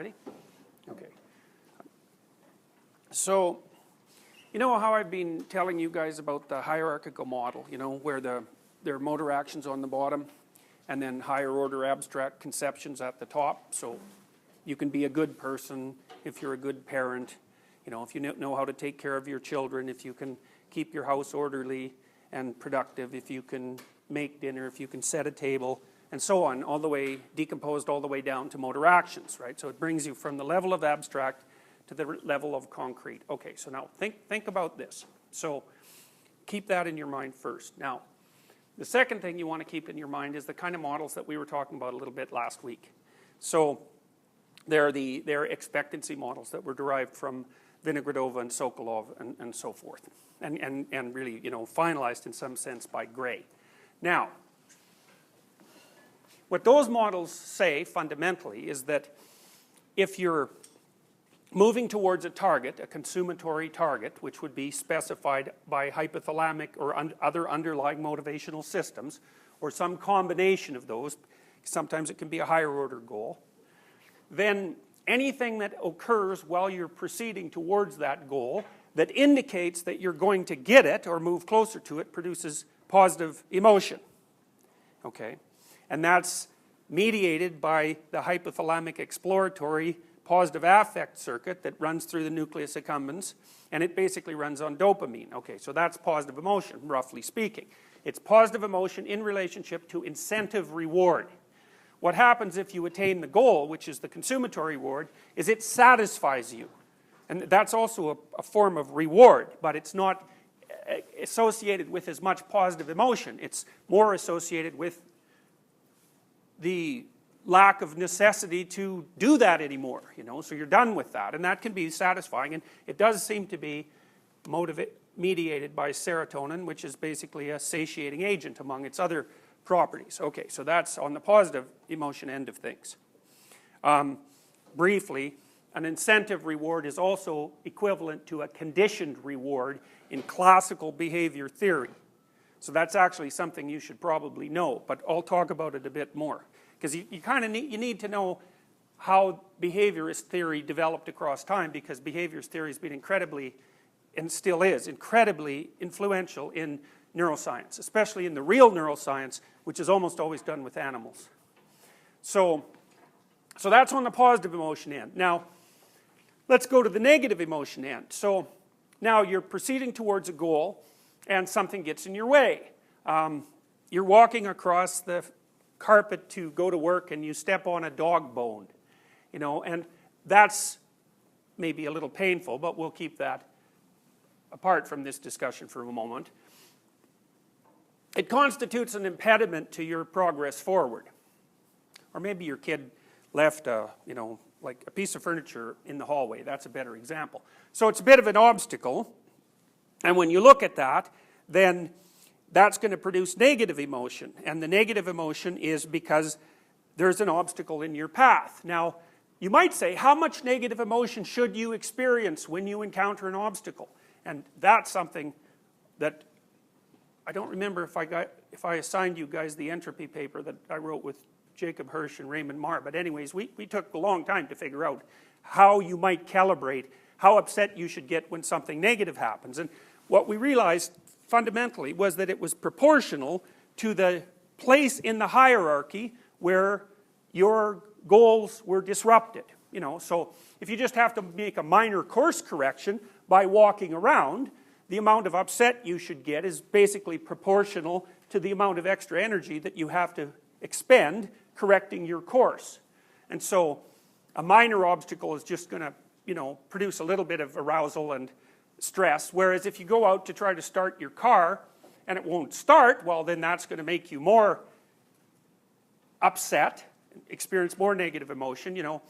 Ready? Okay. So, you know how I've been telling you guys about the hierarchical model, you know, where there are motor actions on the bottom and then higher order abstract conceptions at the top. So you can be a good person if you're a good parent, you know, if you know how to take care of your children, if you can keep your house orderly and productive, if you can make dinner, if you can set a table, and so on, all the way, decomposed all the way down to motor actions, right? So it brings you from the level of abstract to the level of concrete. Okay, so now think about this. So keep that in your mind first. Now, the second thing you want to keep in your mind is the kind of models that we were talking about a little bit last week. So they're expectancy models that were derived from Vinogradova and Sokolov and so forth, and really, you know, finalized in some sense by Gray. Now, what those models say fundamentally is that if you're moving towards a target, a consumatory target, which would be specified by hypothalamic or other underlying motivational systems, or some combination of those, sometimes it can be a higher order goal, then anything that occurs while you're proceeding towards that goal that indicates that you're going to get it or move closer to it produces positive emotion. Okay? And that's mediated by the hypothalamic exploratory positive affect circuit that runs through the nucleus accumbens, and it basically runs on dopamine. Okay, so that's positive emotion, roughly speaking. It's positive emotion in relationship to incentive reward. What happens if you attain the goal, which is the consumatory reward, is it satisfies you. And that's also a form of reward, but it's not associated with as much positive emotion. It's more associated with the lack of necessity to do that anymore, you know, so you're done with that, and that can be satisfying, and it does seem to be mediated by serotonin, which is basically a satiating agent among its other properties. Okay, so that's on the positive emotion end of things. Briefly, an incentive reward is also equivalent to a conditioned reward in classical behavior theory. So that's actually something you should probably know, but I'll talk about it a bit more. Because you kind of need to know how behaviorist theory developed across time, because behaviorist theory has been incredibly, and still is, incredibly influential in neuroscience, especially in the real neuroscience, which is almost always done with animals. So that's on the positive emotion end. Now, let's go to the negative emotion end. So now you're proceeding towards a goal, and something gets in your way. You're walking across the carpet to go to work and you step on a dog bone, you know, and that's maybe a little painful, but we'll keep that apart from this discussion for a moment. It constitutes an impediment to your progress forward. Or maybe your kid left you know, like a piece of furniture in the hallway. That's a better example. So it's a bit of an obstacle, and when you look at that, then that's going to produce negative emotion, and the negative emotion is because there's an obstacle in your path. Now, you might say, how much negative emotion should you experience when you encounter an obstacle? And that's something that I don't remember if I assigned you guys the entropy paper that I wrote with Jacob Hirsch and Raymond Marr, but anyways, we took a long time to figure out how you might calibrate how upset you should get when something negative happens. And what we realized fundamentally was that it was proportional to the place in the hierarchy where your goals were disrupted. You know, so if you just have to make a minor course correction by walking around, the amount of upset you should get is basically proportional to the amount of extra energy that you have to expend correcting your course. And so a minor obstacle is just going to, you know, produce a little bit of arousal and stress, whereas if you go out to try to start your car and it won't start, well, then that's going to make you more upset, experience more negative emotion, you know.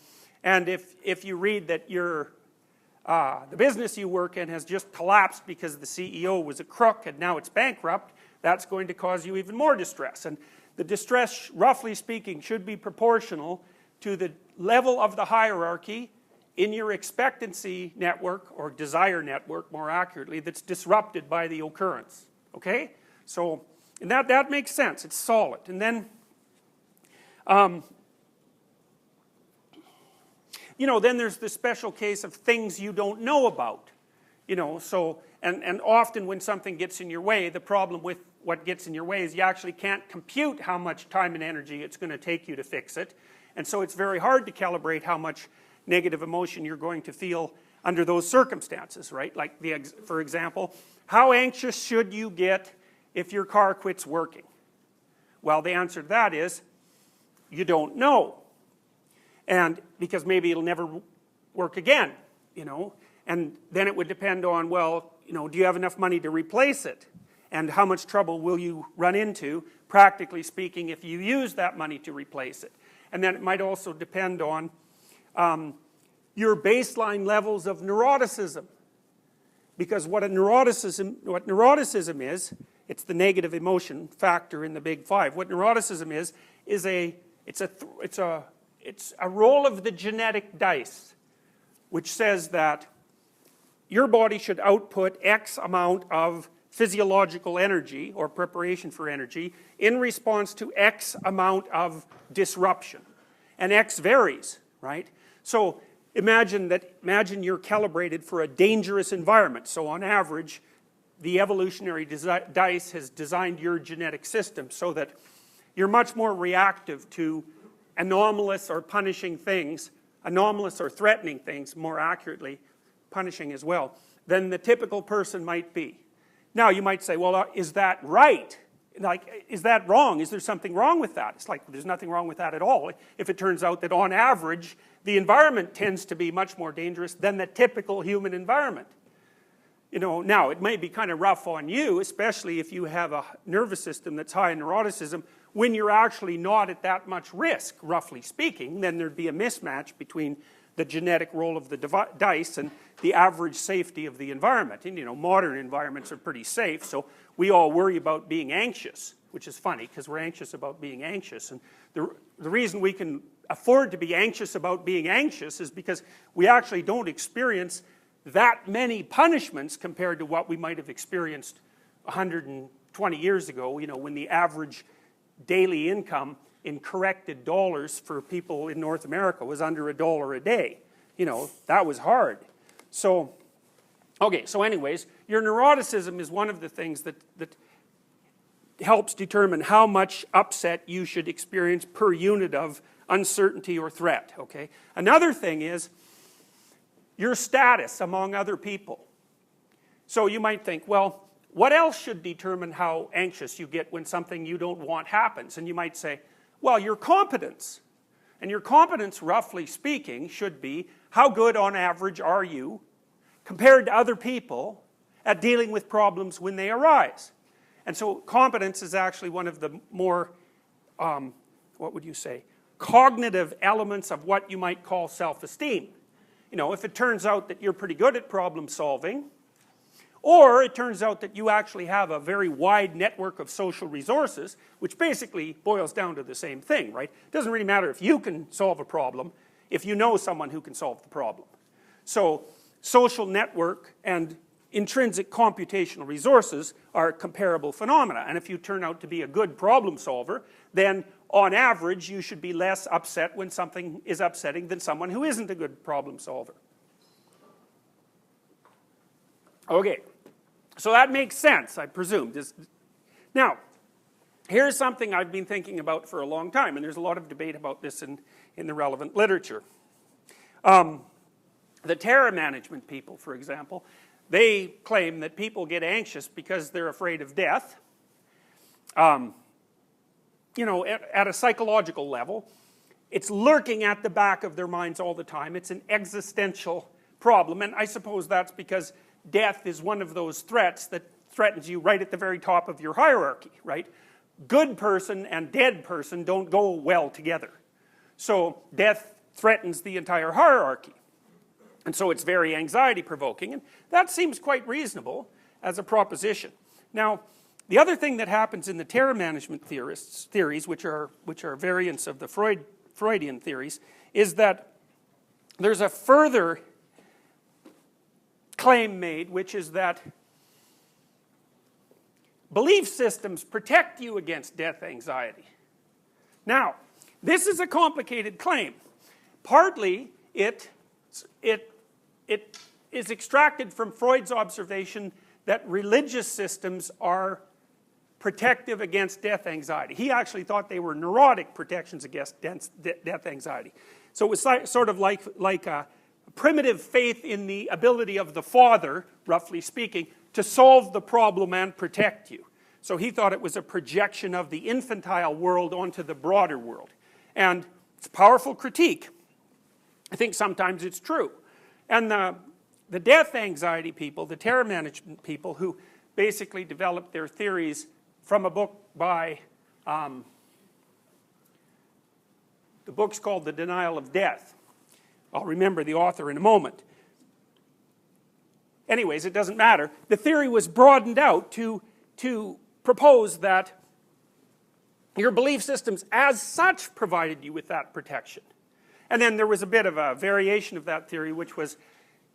And if you read that the business you work in has just collapsed because the CEO was a crook and now it's bankrupt, that's going to cause you even more distress. And the distress, roughly speaking, should be proportional to the level of the hierarchy in your expectancy network, or desire network more accurately, that's disrupted by the occurrence. Okay? So, and that makes sense. It's solid. And then you know, then there's the special case of things you don't know about. You know, so, and often when something gets in your way, the problem with what gets in your way is you actually can't compute how much time and energy it's going to take you to fix it. And so it's very hard to calibrate how much negative emotion you're going to feel under those circumstances, right? Like, for example, how anxious should you get if your car quits working? Well, the answer to that is, you don't know. And because maybe it'll never work again, you know. And then it would depend on, well, you know, do you have enough money to replace it? And how much trouble will you run into, practically speaking, if you use that money to replace it? And then it might also depend on your baseline levels of neuroticism. Because what neuroticism is, it's the negative emotion factor in the big five. What neuroticism is it's a roll of the genetic dice, which says that your body should output X amount of physiological energy or preparation for energy in response to X amount of disruption. And X varies, right? So imagine you're calibrated for a dangerous environment. So on average, the evolutionary dice has designed your genetic system so that you're much more reactive to anomalous or punishing things, anomalous or threatening things, more accurately, punishing as well, than the typical person might be. Now you might say, well, is that right? Like, is that wrong? Is there something wrong with that? It's like, there's nothing wrong with that at all. If it turns out that on average, the environment tends to be much more dangerous than the typical human environment. You know, now it may be kind of rough on you, especially if you have a nervous system that's high in neuroticism, when you're actually not at that much risk, roughly speaking. Then there'd be a mismatch between the genetic roll of the dice and the average safety of the environment. And, you know, modern environments are pretty safe, so we all worry about being anxious, which is funny because we're anxious about being anxious. And the reason we can afford to be anxious about being anxious is because we actually don't experience that many punishments compared to what we might have experienced 120 years ago, you know, when the average daily income in corrected dollars for people in North America was under $1 a day. You know, that was hard. So, okay, so anyways, your neuroticism is one of the things that helps determine how much upset you should experience per unit of uncertainty or threat, okay? Another thing is your status among other people. So you might think, well, what else should determine how anxious you get when something you don't want happens? And you might say, well, your competence. And your competence, roughly speaking, should be how good on average are you compared to other people at dealing with problems when they arise. And so competence is actually one of the more, what would you say, cognitive elements of what you might call self-esteem. You know, if it turns out that you're pretty good at problem solving, or it turns out that you actually have a very wide network of social resources, which basically boils down to the same thing, right? It doesn't really matter if you can solve a problem, if you know someone who can solve the problem. So social network and intrinsic computational resources are comparable phenomena. And if you turn out to be a good problem solver, then on average you should be less upset when something is upsetting than someone who isn't a good problem solver. Okay, so that makes sense, I presume. Now, here's something I've been thinking about for a long time, and there's a lot of debate about this in the relevant literature. The terror management people, for example, they claim that people get anxious because they're afraid of death. You know, at a psychological level, it's lurking at the back of their minds all the time. It's an existential problem, and I suppose that's because death is one of those threats that threatens you right at the very top of your hierarchy, right? Good person and dead person don't go well together. So death threatens the entire hierarchy. And so it's very anxiety-provoking, and that seems quite reasonable as a proposition. Now, the other thing that happens in the terror management theories, which are variants of the Freudian theories, is that there's a further claim made, which is that belief systems protect you against death anxiety. Now, this is a complicated claim. Partly, it is extracted from Freud's observation that religious systems are protective against death anxiety. He actually thought they were neurotic protections against death anxiety. So it was sort of like a primitive faith in the ability of the father, roughly speaking, to solve the problem and protect you. So he thought it was a projection of the infantile world onto the broader world. And it's a powerful critique. I think sometimes it's true. And the death anxiety people, the terror management people, who basically developed their theories from a book by, the book's called The Denial of Death. I'll remember the author in a moment. Anyways, it doesn't matter. The theory was broadened out to propose that your belief systems as such provided you with that protection. And then there was a bit of a variation of that theory, which was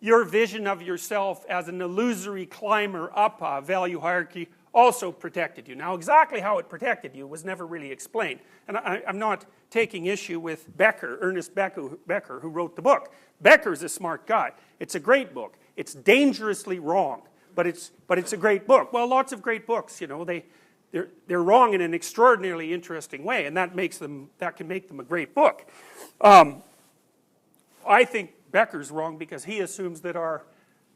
your vision of yourself as an illusory climber up a value hierarchy also protected you. Now, exactly how it protected you was never really explained. And I'm not taking issue with Ernest Becker, who wrote the book. Becker's a smart guy. It's a great book. It's dangerously wrong, but it's a great book. Well, lots of great books, you know, they're wrong in an extraordinarily interesting way, and that can make them a great book. I think Becker's wrong because he assumes that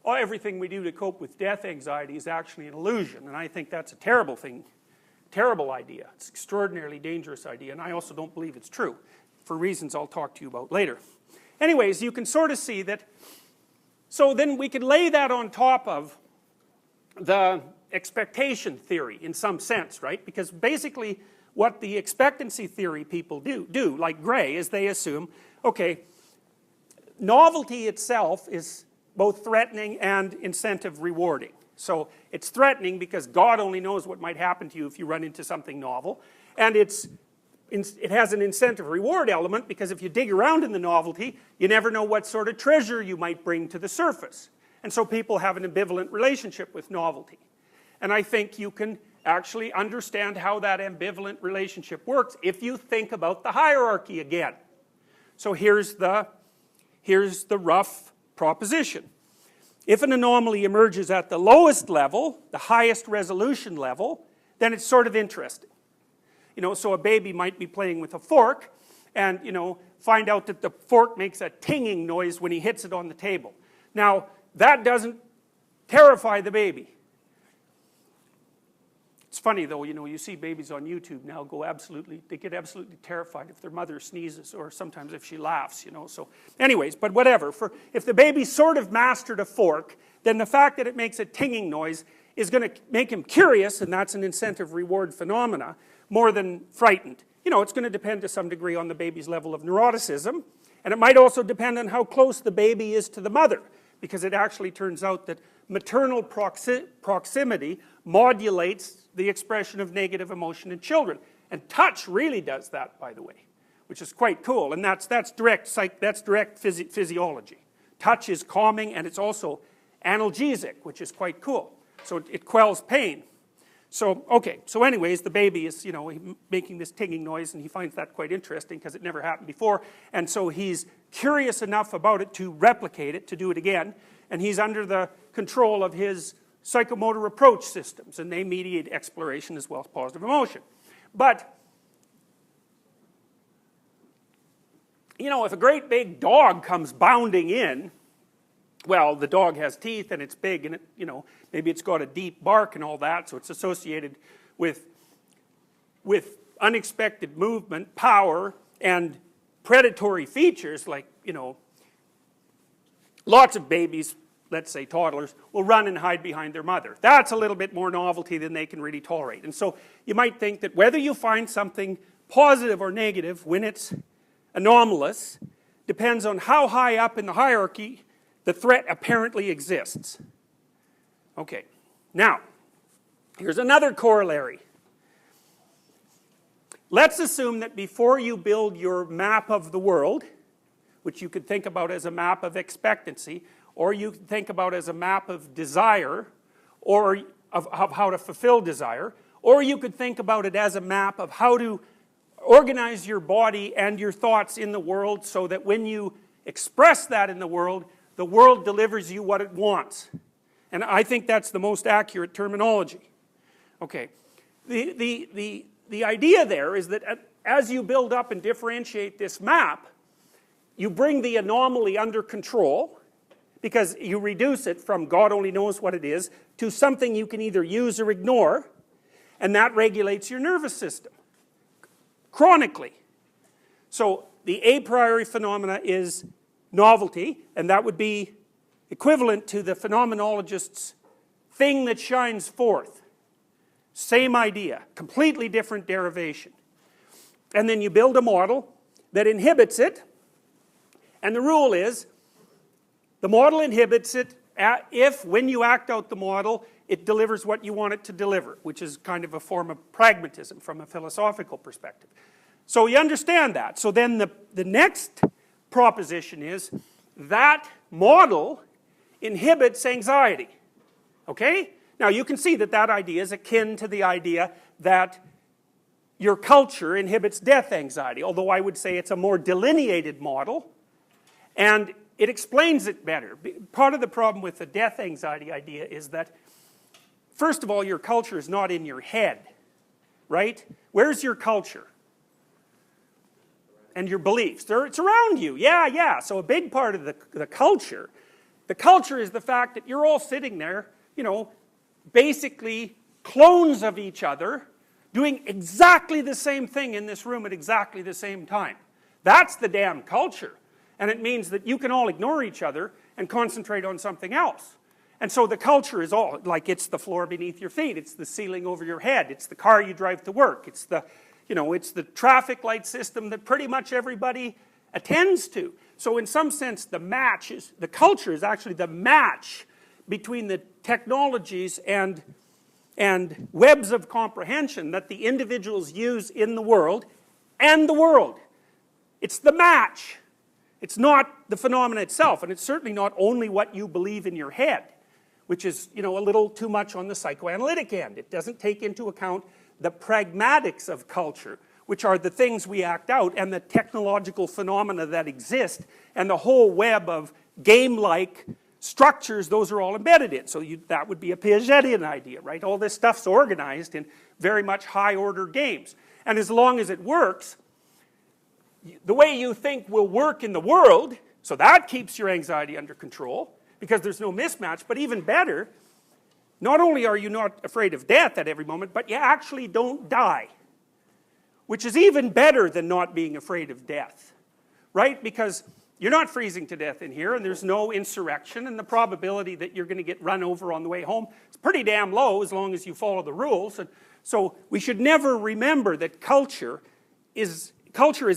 everything we do to cope with death anxiety is actually an illusion, and I think that's a terrible thing, terrible idea. It's an extraordinarily dangerous idea, and I also don't believe it's true, for reasons I'll talk to you about later. Anyways, you can sort of see that, so then we could lay that on top of the expectation theory in some sense, right? Because basically what the expectancy theory people do, like Gray, is they assume, okay, novelty itself is both threatening and incentive rewarding. So it's threatening because God only knows what might happen to you if you run into something novel. And it has an incentive reward element because if you dig around in the novelty, you never know what sort of treasure you might bring to the surface. And so people have an ambivalent relationship with novelty. And I think you can actually understand how that ambivalent relationship works if you think about the hierarchy again. So here's the rough proposition. If an anomaly emerges at the lowest level, the highest resolution level, then it's sort of interesting. You know, so a baby might be playing with a fork and, you know, find out that the fork makes a tinging noise when he hits it on the table. Now, that doesn't terrify the baby. It's funny though, you know, you see babies on YouTube now they get absolutely terrified if their mother sneezes or sometimes if she laughs, you know, so anyways, but whatever. If the baby sort of mastered a fork, then the fact that it makes a tinging noise is going to make him curious, and that's an incentive reward phenomena, more than frightened. You know, it's going to depend to some degree on the baby's level of neuroticism, and it might also depend on how close the baby is to the mother, because it actually turns out that maternal proximity modulates the expression of negative emotion in children. And touch really does that, by the way, which is quite cool. And that's direct physiology. Touch is calming, and it's also analgesic, which is quite cool. So it quells pain. So, okay, so anyways, the baby is, you know, making this tinging noise, and he finds that quite interesting because it never happened before. And so he's curious enough about it to replicate it, to do it again. And he's under the control of his psychomotor approach systems, and they mediate exploration as well as positive emotion. But, you know, if a great big dog comes bounding in, well, the dog has teeth and it's big and it, you know, maybe it's got a deep bark and all that, so it's associated with unexpected movement, power, and predatory features like, you know, lots of babies, let's say toddlers, will run and hide behind their mother. That's a little bit more novelty than they can really tolerate. And so you might think that whether you find something positive or negative when it's anomalous depends on how high up in the hierarchy the threat apparently exists. Okay, now, here's another corollary. Let's assume that before you build your map of the world, which you could think about as a map of expectancy, or you could think about as a map of desire, or of how to fulfill desire, or you could think about it as a map of how to organize your body and your thoughts in the world so that when you express that in the world delivers you what it wants. And I think that's the most accurate terminology. Okay, the idea there is that as you build up and differentiate this map, you bring the anomaly under control, because you reduce it from God only knows what it is to something you can either use or ignore, and that regulates your nervous system chronically. So the a priori phenomena is novelty, and that would be equivalent to the phenomenologist's thing that shines forth. Same idea, completely different derivation. And then you build a model that inhibits it, and the rule is the model inhibits it if, when you act out the model, it delivers what you want it to deliver, which is kind of a form of pragmatism from a philosophical perspective. So you understand that. So then the next proposition is that model inhibits anxiety. Okay? Now you can see that that idea is akin to the idea that your culture inhibits death anxiety, although I would say it's a more delineated model, and it explains it better. Part of the problem with the death anxiety idea is that, first of all, your culture is not in your head, right? Where's your culture? And your beliefs. It's around you. Yeah. So a big part of the culture is the fact that you're all sitting there, you know, basically clones of each other, doing exactly the same thing in this room at exactly the same time. That's the damn culture. And it means that you can all ignore each other and concentrate on something else. And so the culture is all, like, it's the floor beneath your feet, it's the ceiling over your head, it's the car you drive to work, it's the, you know, it's the traffic light system that pretty much everybody attends to. So in some sense, the culture is actually the match between the technologies and webs of comprehension that the individuals use in the world and the world. It's the match. It's not the phenomena itself, and it's certainly not only what you believe in your head, which is, you know, a little too much on the psychoanalytic end. It doesn't take into account the pragmatics of culture, which are the things we act out, and the technological phenomena that exist, and the whole web of game-like structures those are all embedded in. So that would be a Piagetian idea, right? All this stuff's organized in very much high-order games. And as long as it works, the way you think will work in the world, so that keeps your anxiety under control, because there's no mismatch. But even better, not only are you not afraid of death at every moment, but you actually don't die, which is even better than not being afraid of death, right? Because you're not freezing to death in here, and there's no insurrection, and the probability that you're going to get run over on the way home is pretty damn low as long as you follow the rules. And so we should never remember that culture is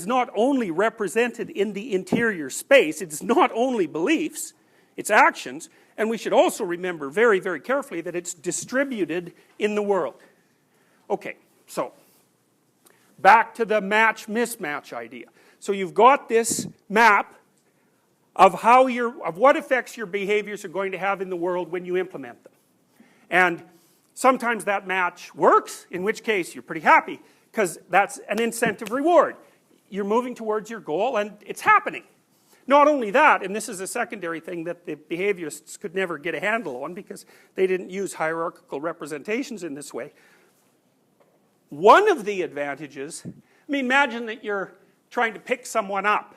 not only represented in the interior space, it's not only beliefs, it's actions, and we should also remember very, very carefully that it's distributed in the world. Okay, so back to the match-mismatch idea. So you've got this map of what effects your behaviors are going to have in the world when you implement them. And sometimes that match works, in which case you're pretty happy, because that's an incentive reward. You're moving towards your goal, and it's happening. Not only that, and this is a secondary thing that the behaviorists could never get a handle on because they didn't use hierarchical representations in this way. One of the advantages, I mean, imagine that you're trying to pick someone up,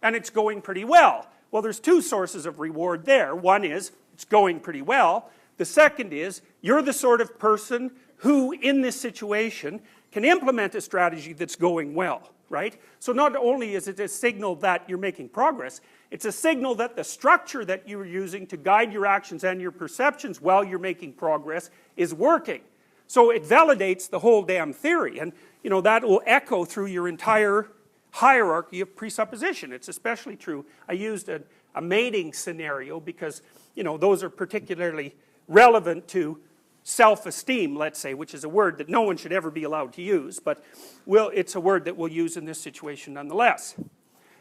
and it's going pretty well. Well, there's two sources of reward there. One is, it's going pretty well. The second is, you're the sort of person who, in this situation, can implement a strategy that's going well, right? So not only is it a signal that you're making progress, it's a signal that the structure that you're using to guide your actions and your perceptions while you're making progress is working. So it validates the whole damn theory, and you know that will echo through your entire hierarchy of presupposition. It's especially true. I used a mating scenario because, you know, those are particularly relevant to self-esteem, let's say, which is a word that no one should ever be allowed to use, but it's a word that we'll use in this situation nonetheless.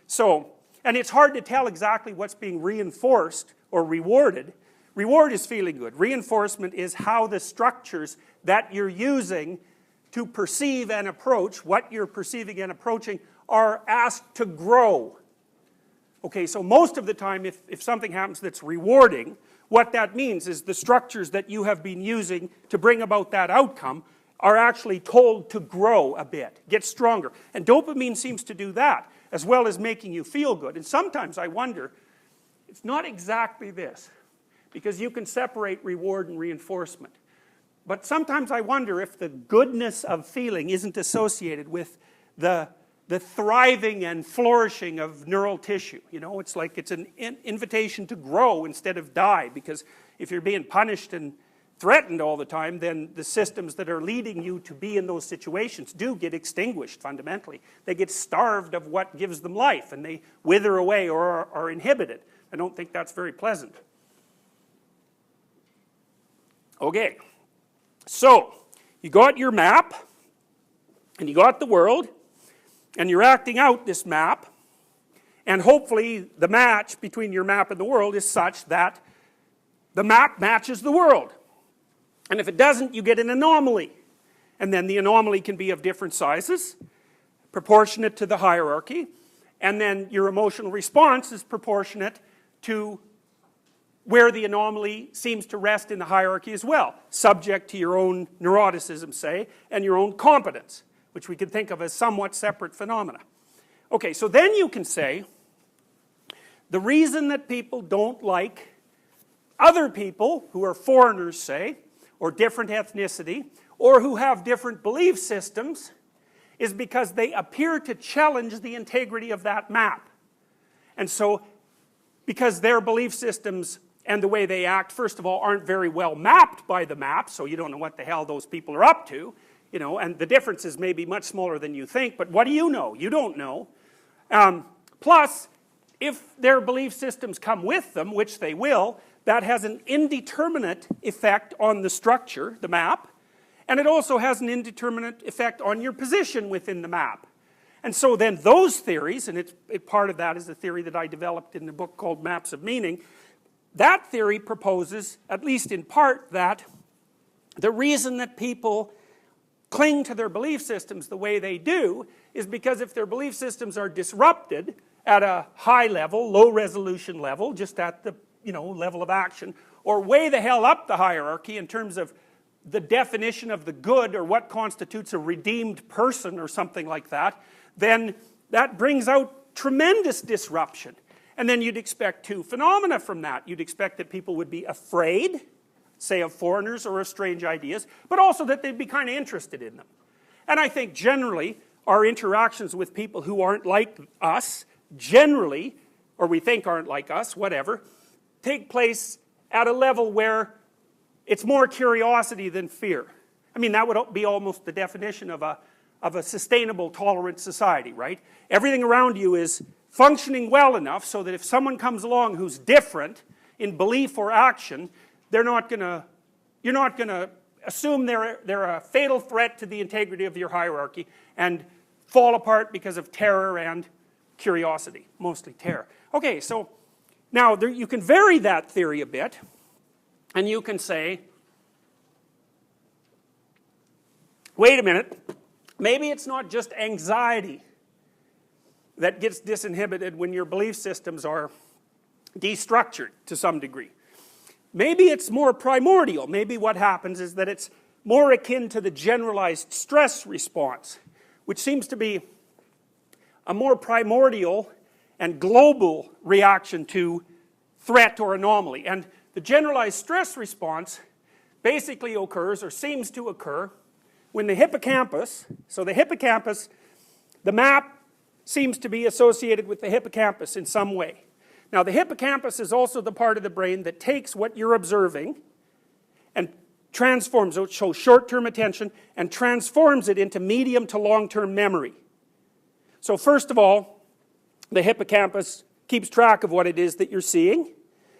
So, and it's hard to tell exactly what's being reinforced or rewarded. Reward is feeling good. Reinforcement is how the structures that you're using to perceive and approach, what you're perceiving and approaching, are asked to grow. Okay, so most of the time if something happens that's rewarding, what that means is the structures that you have been using to bring about that outcome are actually told to grow a bit, get stronger. And dopamine seems to do that, as well as making you feel good. And sometimes I wonder, it's not exactly this, because you can separate reward and reinforcement. But sometimes I wonder if the goodness of feeling isn't associated with the thriving and flourishing of neural tissue. You know, it's like it's an invitation to grow instead of die, because if you're being punished and threatened all the time, then the systems that are leading you to be in those situations do get extinguished fundamentally. They get starved of what gives them life, and they wither away or are inhibited. I don't think that's very pleasant. Okay, so you got your map, and you got the world, and you're acting out this map, and hopefully the match between your map and the world is such that the map matches the world. And if it doesn't, you get an anomaly. And then the anomaly can be of different sizes, proportionate to the hierarchy, and then your emotional response is proportionate to where the anomaly seems to rest in the hierarchy as well, subject to your own neuroticism, say, and your own competence, which we could think of as somewhat separate phenomena. Okay, so then you can say, the reason that people don't like other people who are foreigners, say, or different ethnicity, or who have different belief systems, is because they appear to challenge the integrity of that map. And so, because their belief systems and the way they act, first of all, aren't very well mapped by the map, so you don't know what the hell those people are up to, you know, and the differences may be much smaller than you think, but what do you know? You don't know. Plus, if their belief systems come with them, which they will, that has an indeterminate effect on the structure, the map, and it also has an indeterminate effect on your position within the map. And so then those theories, and part of that is a theory that I developed in a book called Maps of Meaning, that theory proposes, at least in part, that the reason that people cling to their belief systems the way they do is because if their belief systems are disrupted at a high level, low resolution level, just at the level of action, or way the hell up the hierarchy in terms of the definition of the good or what constitutes a redeemed person or something like that, then that brings out tremendous disruption. And then you'd expect two phenomena from that. You'd expect that people would be afraid, say, of foreigners or of strange ideas, but also that they'd be kind of interested in them. And I think generally our interactions with people who aren't like us, generally, or we think aren't like us, whatever, take place at a level where it's more curiosity than fear. I mean, that would be almost the definition of a sustainable, tolerant society, right? Everything around you is functioning well enough so that if someone comes along who's different in belief or action, you're not going to assume they're a fatal threat to the integrity of your hierarchy and fall apart because of terror and curiosity, mostly terror. Okay, so now you can vary that theory a bit, and you can say, wait a minute, maybe it's not just anxiety that gets disinhibited when your belief systems are destructured to some degree. Maybe it's more primordial. Maybe what happens is that it's more akin to the generalized stress response, which seems to be a more primordial and global reaction to threat or anomaly. And the generalized stress response basically occurs, or seems to occur, when the hippocampus, so the hippocampus, the map seems to be associated with the hippocampus in some way. Now the hippocampus is also the part of the brain that takes what you're observing and transforms it, so short-term attention, and transforms it into medium to long-term memory. So first of all, the hippocampus keeps track of what it is that you're seeing,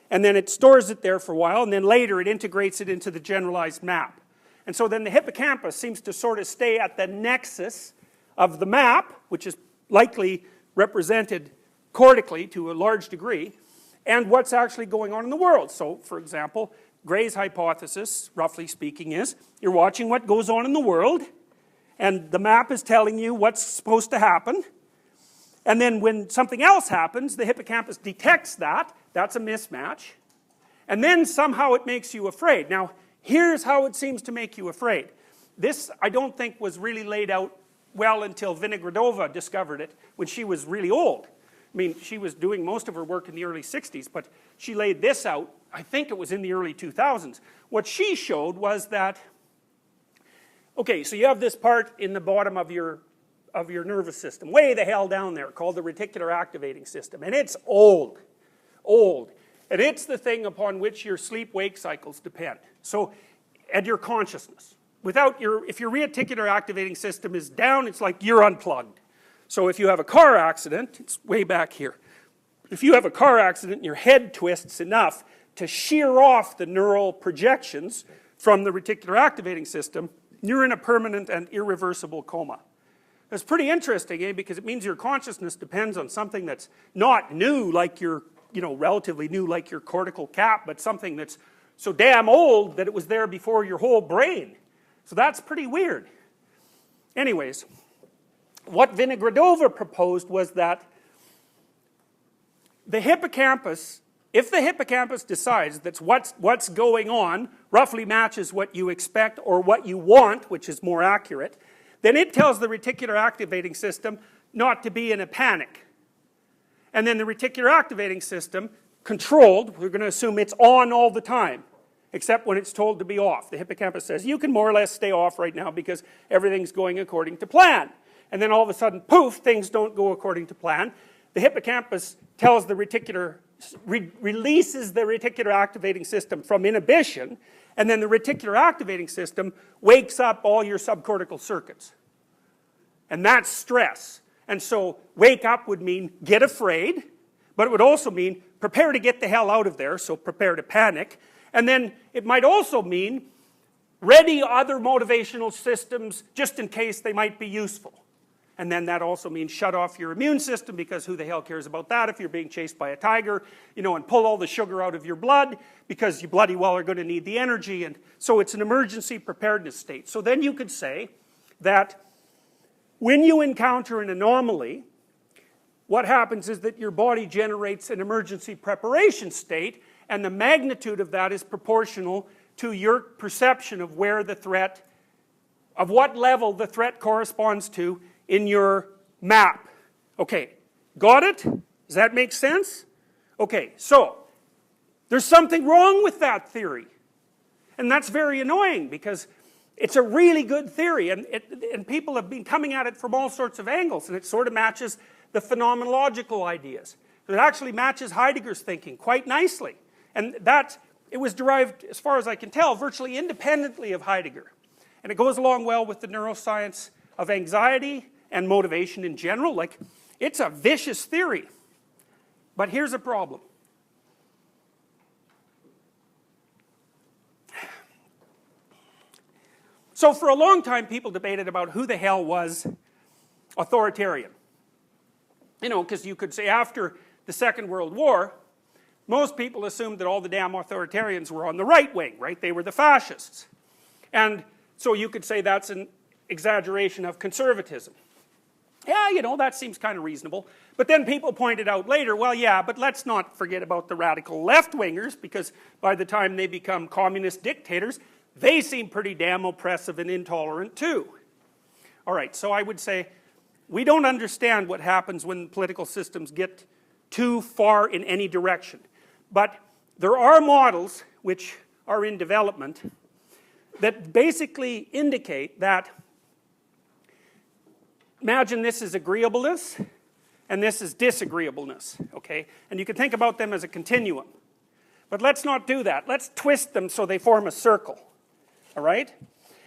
and then it stores it there for a while, and then later it integrates it into the generalized map. And so then the hippocampus seems to sort of stay at the nexus of the map, which is likely represented cortically to a large degree, and what's actually going on in the world. So, for example, Gray's hypothesis, roughly speaking, is you're watching what goes on in the world, and the map is telling you what's supposed to happen, And then when something else happens, the hippocampus detects that. That's a mismatch. And then somehow it makes you afraid. Now, here's how it seems to make you afraid. This, I don't think, was really laid out well until Vinogradova discovered it when she was really old. I mean, she was doing most of her work in the early 60s, but she laid this out, I think it was in the early 2000s. What she showed was that, okay, so you have this part in the bottom of your nervous system, way the hell down there, called the reticular activating system. And it's old. And it's the thing upon which your sleep-wake cycles depend. So, and your consciousness. If your reticular activating system is down, it's like you're unplugged. So if you have a car accident, it's way back here. If you have a car accident and your head twists enough to shear off the neural projections from the reticular activating system, you're in a permanent and irreversible coma. It's pretty interesting, because it means your consciousness depends on something that's not new, like your, relatively new, like your cortical cap, but something that's so damn old that it was there before your whole brain. So that's pretty weird. Anyways, what Vinogradova proposed was that the hippocampus, if the hippocampus decides that what's going on roughly matches what you expect or what you want, which is more accurate, then it tells the reticular activating system not to be in a panic. And then the reticular activating system, controlled, we're going to assume it's on all the time, except when it's told to be off. The hippocampus says, you can more or less stay off right now because everything's going according to plan. And then all of a sudden, poof, things don't go according to plan. The hippocampus tells the releases the reticular activating system from inhibition, and then the reticular activating system wakes up all your subcortical circuits. And that's stress. And so wake up would mean get afraid, but it would also mean prepare to get the hell out of there, so prepare to panic. And then it might also mean ready other motivational systems just in case they might be useful. And then that also means shut off your immune system, because who the hell cares about that if you're being chased by a tiger, and pull all the sugar out of your blood, because you bloody well are going to need the energy. And so it's an emergency preparedness state. So then you could say that when you encounter an anomaly, what happens is that your body generates an emergency preparation state, and the magnitude of that is proportional to your perception of where the threat, of what level the threat corresponds to in your map. Okay, got it? Does that make sense? Okay, so there's something wrong with that theory. And that's very annoying, because it's a really good theory, and people have been coming at it from all sorts of angles, and it sort of matches the phenomenological ideas. It actually matches Heidegger's thinking quite nicely. And it was derived, as far as I can tell, virtually independently of Heidegger. And it goes along well with the neuroscience of anxiety and motivation in general. Like, it's a vicious theory. But here's a problem. So for a long time, people debated about who the hell was authoritarian. Because you could say after the Second World War, most people assumed that all the damn authoritarians were on the right wing, right? They were the fascists. And so you could say that's an exaggeration of conservatism. Yeah, that seems kind of reasonable. But then people pointed out later, well, yeah, but let's not forget about the radical left-wingers, because by the time they become communist dictators, they seem pretty damn oppressive and intolerant too. All right, so I would say we don't understand what happens when political systems get too far in any direction. But there are models which are in development that basically indicate that, imagine this is agreeableness and this is disagreeableness, okay? And you can think about them as a continuum. But let's not do that. Let's twist them so they form a circle, all right?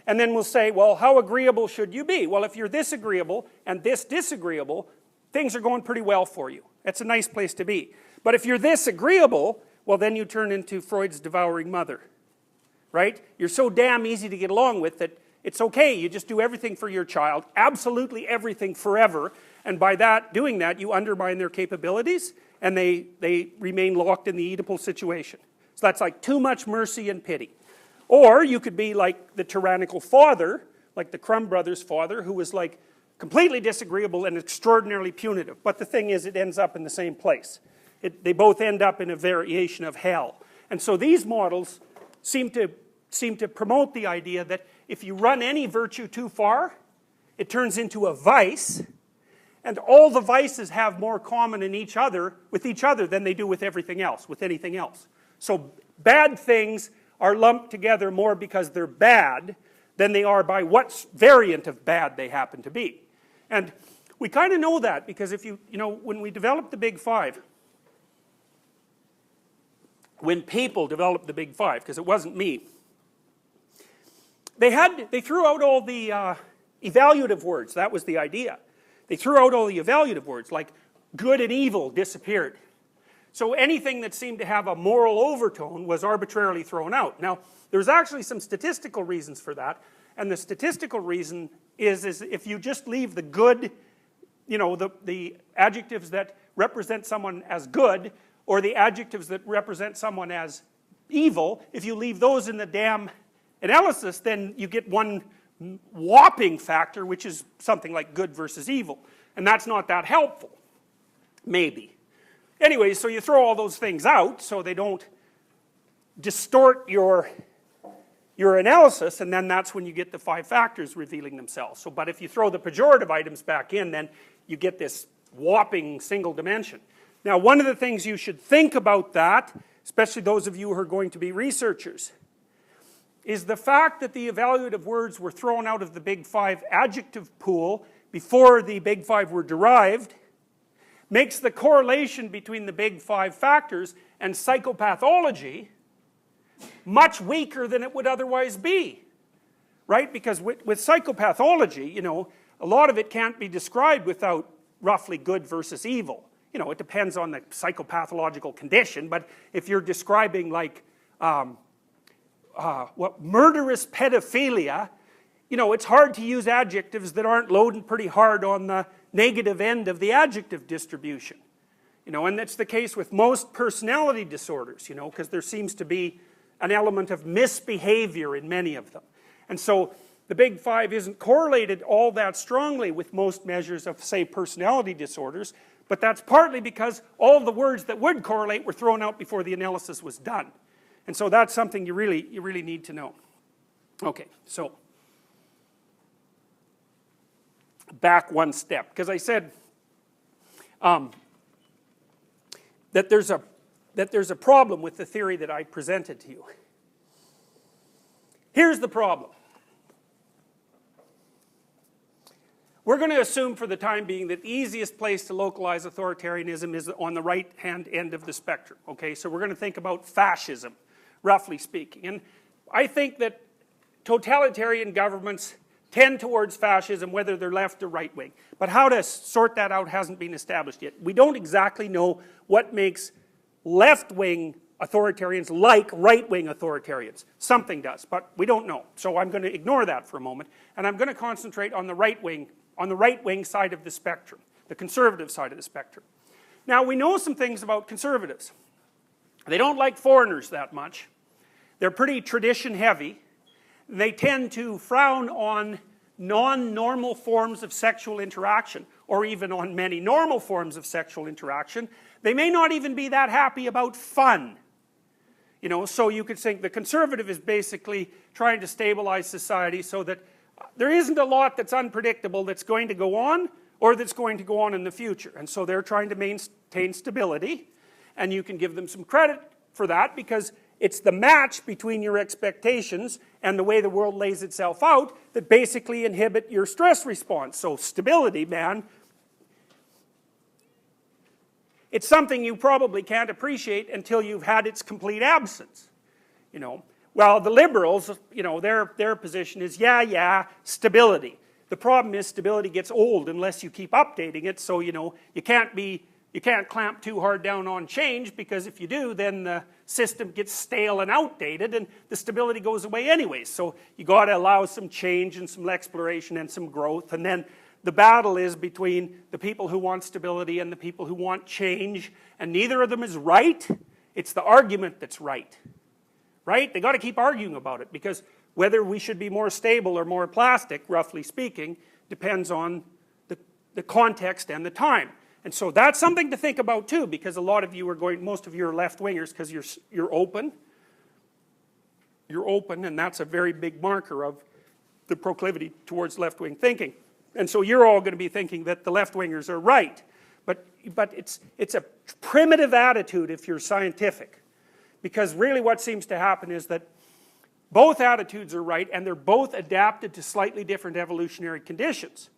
And then we'll say, well, how agreeable should you be? Well, if you're this agreeable and this disagreeable, things are going pretty well for you. That's a nice place to be. But if you're this agreeable, well, then you turn into Freud's devouring mother, right? You're so damn easy to get along with that it's okay. You just do everything for your child, absolutely everything forever, and by doing that, you undermine their capabilities, and they remain locked in the Oedipal situation. So that's like too much mercy and pity. Or you could be like the tyrannical father, like the Crumb brothers' father, who was like completely disagreeable and extraordinarily punitive. But the thing is, it ends up in the same place. They both end up in a variation of hell. And so these models seem to promote the idea that if you run any virtue too far, it turns into a vice, and all the vices have more common in with each other than they do with everything else, with anything else. So bad things are lumped together more because they're bad than they are by what variant of bad they happen to be. And we kind of know that because if you know, when we developed the Big Five, when people developed the Big Five, because it wasn't me, they threw out all the evaluative words. That was the idea. They threw out all the evaluative words, like good and evil disappeared. So anything that seemed to have a moral overtone was arbitrarily thrown out. Now, there's actually some statistical reasons for that, and the statistical reason is if you just leave the good, you know, the adjectives that represent someone as good, or the adjectives that represent someone as evil, if you leave those in the damn analysis, then you get one whopping factor, which is something like good versus evil. And that's not that helpful. Maybe. Anyway, so you throw all those things out so they don't distort your analysis, and then that's when you get the 5 factors revealing themselves. So, but if you throw the pejorative items back in, then you get this whopping single dimension. Now, one of the things you should think about that, especially those of you who are going to be researchers, is the fact that the evaluative words were thrown out of the Big Five adjective pool before the Big Five were derived makes the correlation between the Big Five factors and psychopathology much weaker than it would otherwise be. Right? Because with psychopathology, you know, a lot of it can't be described without roughly good versus evil. You know, it depends on the psychopathological condition, but if you're describing like murderous pedophilia, you know, it's hard to use adjectives that aren't loading pretty hard on the negative end of the adjective distribution. You know, and that's the case with most personality disorders, you know, because there seems to be an element of misbehavior in many of them. And so the Big Five isn't correlated all that strongly with most measures of, say, personality disorders, but that's partly because all of the words that would correlate were thrown out before the analysis was done. And so that's something you really need to know. Okay, so back one step, because I said that there's a problem with the theory that I presented to you. Here's the problem. We're going to assume for the time being that the easiest place to localize authoritarianism is on the right-hand end of the spectrum. Okay, so we're going to think about fascism, roughly speaking. And I think that totalitarian governments tend towards fascism, whether they're left or right-wing. But how to sort that out hasn't been established yet. We don't exactly know what makes left-wing authoritarians like right-wing authoritarians. Something does, but we don't know. So I'm going to ignore that for a moment, and I'm going to concentrate on the right-wing side of the spectrum, the conservative side of the spectrum. Now, we know some things about conservatives. They don't like foreigners that much. They're pretty tradition-heavy. They tend to frown on non-normal forms of sexual interaction, or even on many normal forms of sexual interaction. They may not even be that happy about fun. You know, so you could think the conservative is basically trying to stabilize society so that there isn't a lot that's unpredictable that's going to go on, or that's going to go on in the future. And so they're trying to maintain stability, and you can give them some credit for that because it's the match between your expectations and the way the world lays itself out that basically inhibit your stress response. So stability, man, it's something you probably can't appreciate until you've had its complete absence, you know. Well, the liberals, you know, their position is, yeah, stability. The problem is stability gets old unless you keep updating it, so, you know, you can't clamp too hard down on change, because if you do, then the system gets stale and outdated, and the stability goes away anyways. So you got to allow some change and some exploration and some growth, and then the battle is between the people who want stability and the people who want change, and neither of them is right. It's the argument that's right. Right? They got to keep arguing about it, because whether we should be more stable or more plastic, roughly speaking, depends on the context and the time. And so that's something to think about too, because a lot of you are going, most of you are left-wingers because you're open. You're open, and that's a very big marker of the proclivity towards left-wing thinking. And so you're all going to be thinking that the left-wingers are right. But it's a primitive attitude if you're scientific. Because really what seems to happen is that both attitudes are right, and they're both adapted to slightly different evolutionary conditions.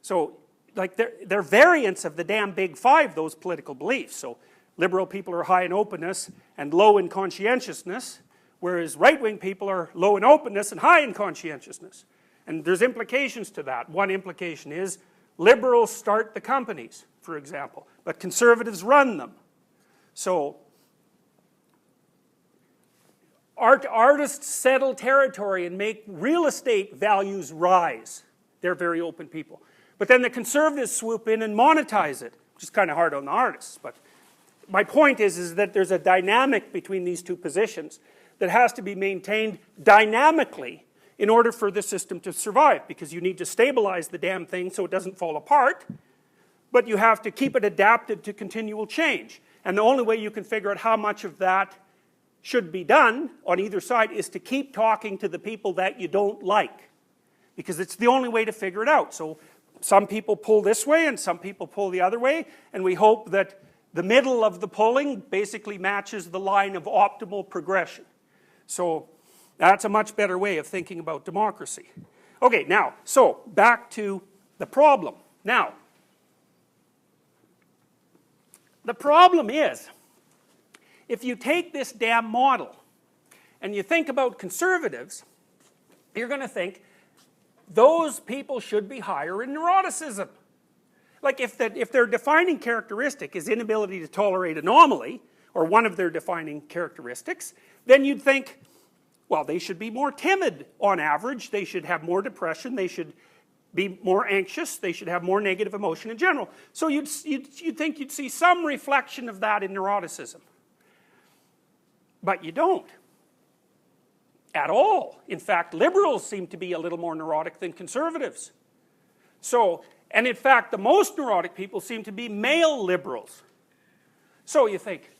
So, like, they're variants of the damn big five, those political beliefs. So, liberal people are high in openness and low in conscientiousness, whereas right-wing people are low in openness and high in conscientiousness. And there's implications to that. One implication is liberals start the companies, for example, but conservatives run them. So, artists settle territory and make real estate values rise. They're very open people. But then the conservatives swoop in and monetize it, which is kind of hard on the artists. But my point is that there's a dynamic between these two positions that has to be maintained dynamically in order for the system to survive, because you need to stabilize the damn thing so it doesn't fall apart, but you have to keep it adapted to continual change. And the only way you can figure out how much of that should be done on either side is to keep talking to the people that you don't like, because it's the only way to figure it out. So some people pull this way and some people pull the other way, and we hope that the middle of the pulling basically matches the line of optimal progression. So that's a much better way of thinking about democracy. Okay, now, so back to the problem. Now, the problem is, if you take this damn model and you think about conservatives, you're going to think those people should be higher in neuroticism. Like if their defining characteristic is inability to tolerate anomaly, or one of their defining characteristics, then you'd think, well, they should be more timid on average, they should have more depression, they should be more anxious, they should have more negative emotion in general. So you'd think you'd see some reflection of that in neuroticism. But you don't. At all. In fact, liberals seem to be a little more neurotic than conservatives. So, and in fact, the most neurotic people seem to be male liberals. So you think,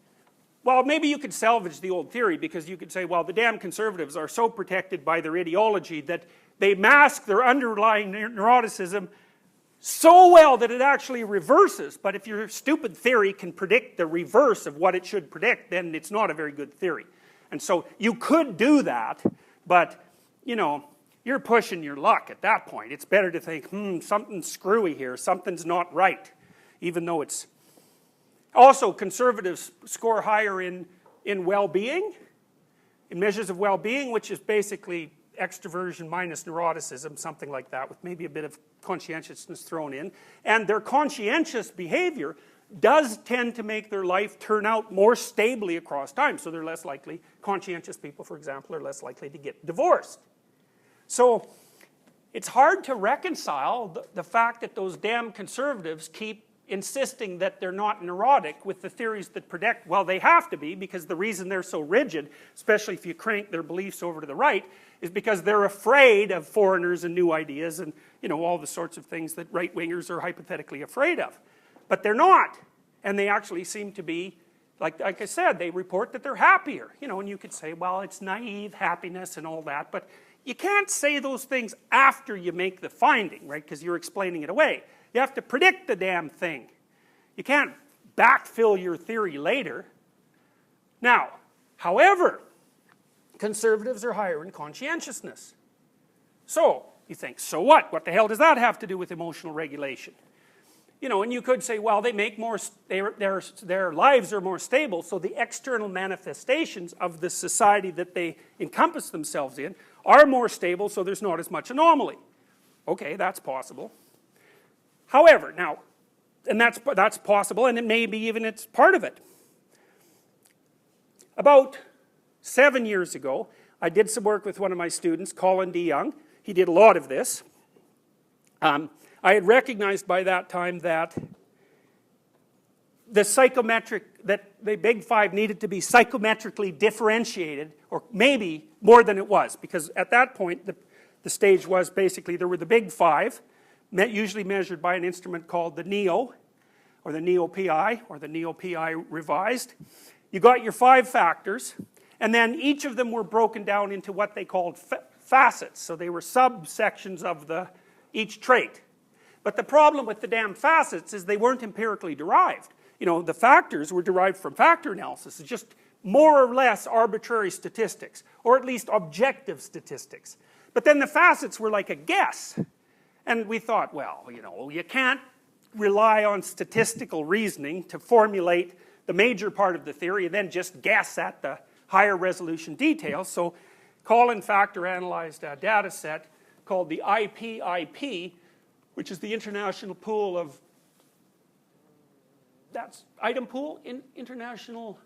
well, maybe you could salvage the old theory, because you could say, well, the damn conservatives are so protected by their ideology that they mask their underlying neuroticism so well that it actually reverses. But if your stupid theory can predict the reverse of what it should predict, then it's not a very good theory. And so you could do that, but, you know, you're pushing your luck at that point. It's better to think, something's screwy here, something's not right, even though it's... Also, conservatives score higher in well-being, in measures of well-being, which is basically extroversion minus neuroticism, something like that, with maybe a bit of conscientiousness thrown in. And their conscientious behavior does tend to make their life turn out more stably across time. So they're less likely, conscientious people, for example, are less likely to get divorced. So it's hard to reconcile the fact that those damn conservatives keep insisting that they're not neurotic with the theories that predict, well, they have to be, because the reason they're so rigid, especially if you crank their beliefs over to the right, is because they're afraid of foreigners and new ideas and, you know, all the sorts of things that right-wingers are hypothetically afraid of. But they're not. And they actually seem to be, like I said, they report that they're happier. You know, and you could say, well, it's naive happiness and all that, but you can't say those things after you make the finding, right? Because you're explaining it away. You have to predict the damn thing. You can't backfill your theory later. Now, however, conservatives are higher in conscientiousness. So, you think, so what? What the hell does that have to do with emotional regulation? You know, and you could say, well, they make more, their lives are more stable, so the external manifestations of the society that they encompass themselves in are more stable, so there's not as much anomaly. Okay, that's possible. However, now, and that's possible, and it may be even it's part of it. About 7 years ago, I did some work with one of my students, Colin D. Young. He did a lot of this. I had recognized by that time that the Big Five needed to be psychometrically differentiated, or maybe more than it was, because at that point the stage was basically there were the Big Five, usually measured by an instrument called the NEO, or the NEO-PI, or the NEO-PI revised. You got your 5 factors, and then each of them were broken down into what they called facets, so they were subsections of each trait. But the problem with the damn facets is they weren't empirically derived. You know, the factors were derived from factor analysis. It's just more or less arbitrary statistics, or at least objective statistics. But then the facets were like a guess. And we thought, well, you know, you can't rely on statistical reasoning to formulate the major part of the theory and then just guess at the higher resolution details. So Colin factor analyzed a data set called the IPIP, which is the International Pool of, that's item pool, international,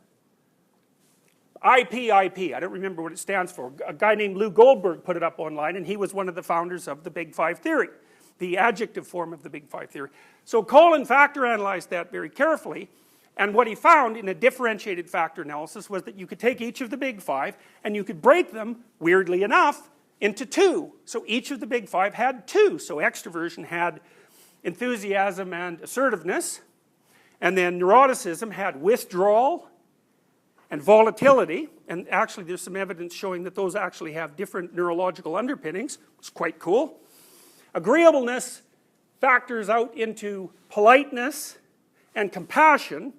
IPIP, I don't remember what it stands for. A guy named Lou Goldberg put it up online, and he was one of the founders of the Big Five theory, the adjective form of the Big Five theory. So Colin factor analyzed that very carefully, and what he found in a differentiated factor analysis was that you could take each of the Big Five and you could break them, weirdly enough, into 2. So each of the Big Five had 2. So extroversion had enthusiasm and assertiveness, and then neuroticism had withdrawal and volatility, and actually there's some evidence showing that those actually have different neurological underpinnings. It's quite cool. Agreeableness factors out into politeness and compassion,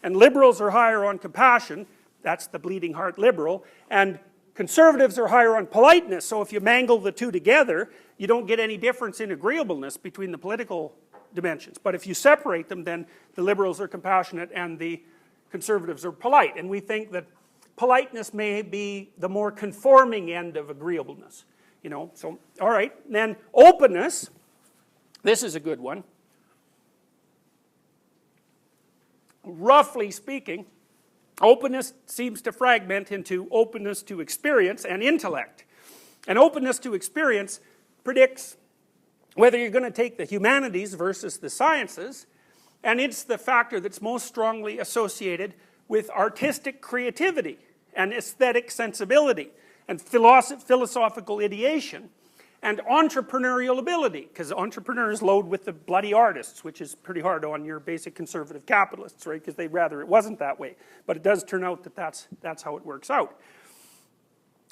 and liberals are higher on compassion, that's the bleeding heart liberal, and conservatives are higher on politeness. So if you mangle the two together, you don't get any difference in agreeableness between the political dimensions. But if you separate them, then the liberals are compassionate and the conservatives are polite. And we think that politeness may be the more conforming end of agreeableness. You know, so, all right. And then openness, this is a good one. Roughly speaking, openness seems to fragment into openness to experience and intellect. And openness to experience predicts whether you're going to take the humanities versus the sciences, and it's the factor that's most strongly associated with artistic creativity and aesthetic sensibility and philosophical ideation and entrepreneurial ability, because entrepreneurs load with the bloody artists, which is pretty hard on your basic conservative capitalists, right, because they'd rather it wasn't that way. But it does turn out that that's how it works out.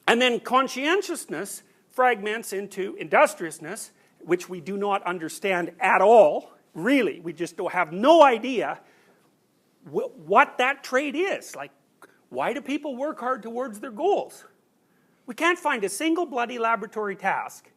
And then conscientiousness fragments into industriousness, which we do not understand at all, really. We just have no idea what that trait is. Like, why do people work hard towards their goals? We can't find a single bloody laboratory task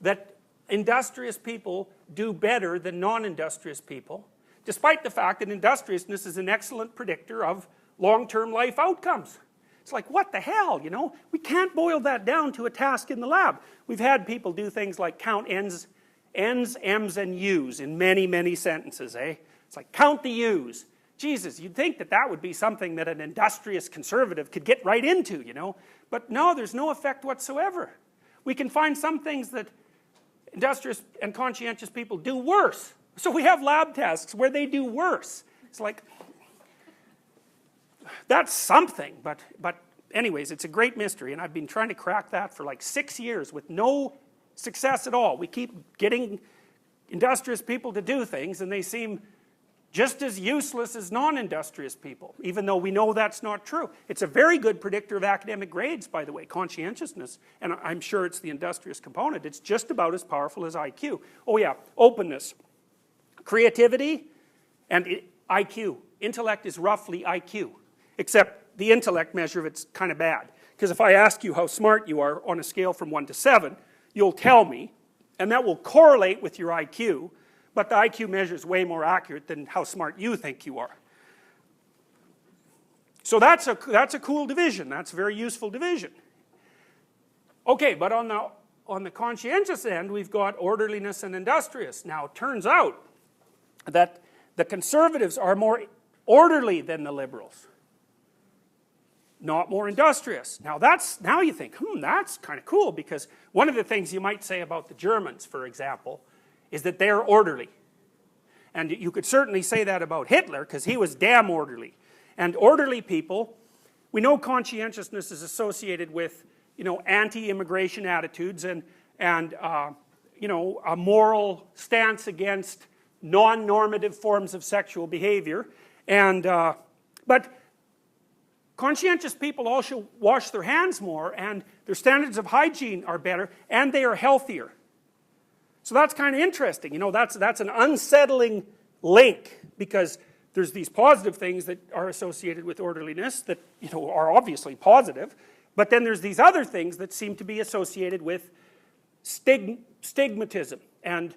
that industrious people do better than non-industrious people, despite the fact that industriousness is an excellent predictor of long-term life outcomes. It's like, what the hell, you know? We can't boil that down to a task in the lab. We've had people do things like count N's, M's, and U's in many, many sentences, eh? It's like, count the U's. Jesus, you'd think that that would be something that an industrious conservative could get right into, you know? But no, there's no effect whatsoever. We can find some things that industrious and conscientious people do worse. So we have lab tasks where they do worse. It's like, that's something, but anyways, it's a great mystery, and I've been trying to crack that for like 6 years with no success at all. We keep getting industrious people to do things, and they seem just as useless as non-industrious people, even though we know that's not true. It's a very good predictor of academic grades, by the way, conscientiousness, and I'm sure it's the industrious component. It's just about as powerful as IQ. Oh yeah, openness, creativity, and IQ. Intellect is roughly IQ, except the intellect measure of it's kind of bad. Because if I ask you how smart you are on a scale from 1 to 7, you'll tell me, and that will correlate with your IQ, but the IQ measure is way more accurate than how smart you think you are. So that's a cool division. That's a very useful division. Okay, but on the conscientious end, we've got orderliness and industrious. Now, it turns out that the conservatives are more orderly than the liberals, not more industrious. Now you think, that's kind of cool, because one of the things you might say about the Germans, for example, is that they're orderly. And you could certainly say that about Hitler, because he was damn orderly. And orderly people, we know conscientiousness is associated with, you know, anti-immigration attitudes and you know, a moral stance against non-normative forms of sexual behavior. And, but conscientious people also wash their hands more, and their standards of hygiene are better, and they are healthier. So that's kind of interesting. You know, that's an unsettling link, because there's these positive things that are associated with orderliness that, you know, are obviously positive, but then there's these other things that seem to be associated with stigmatism and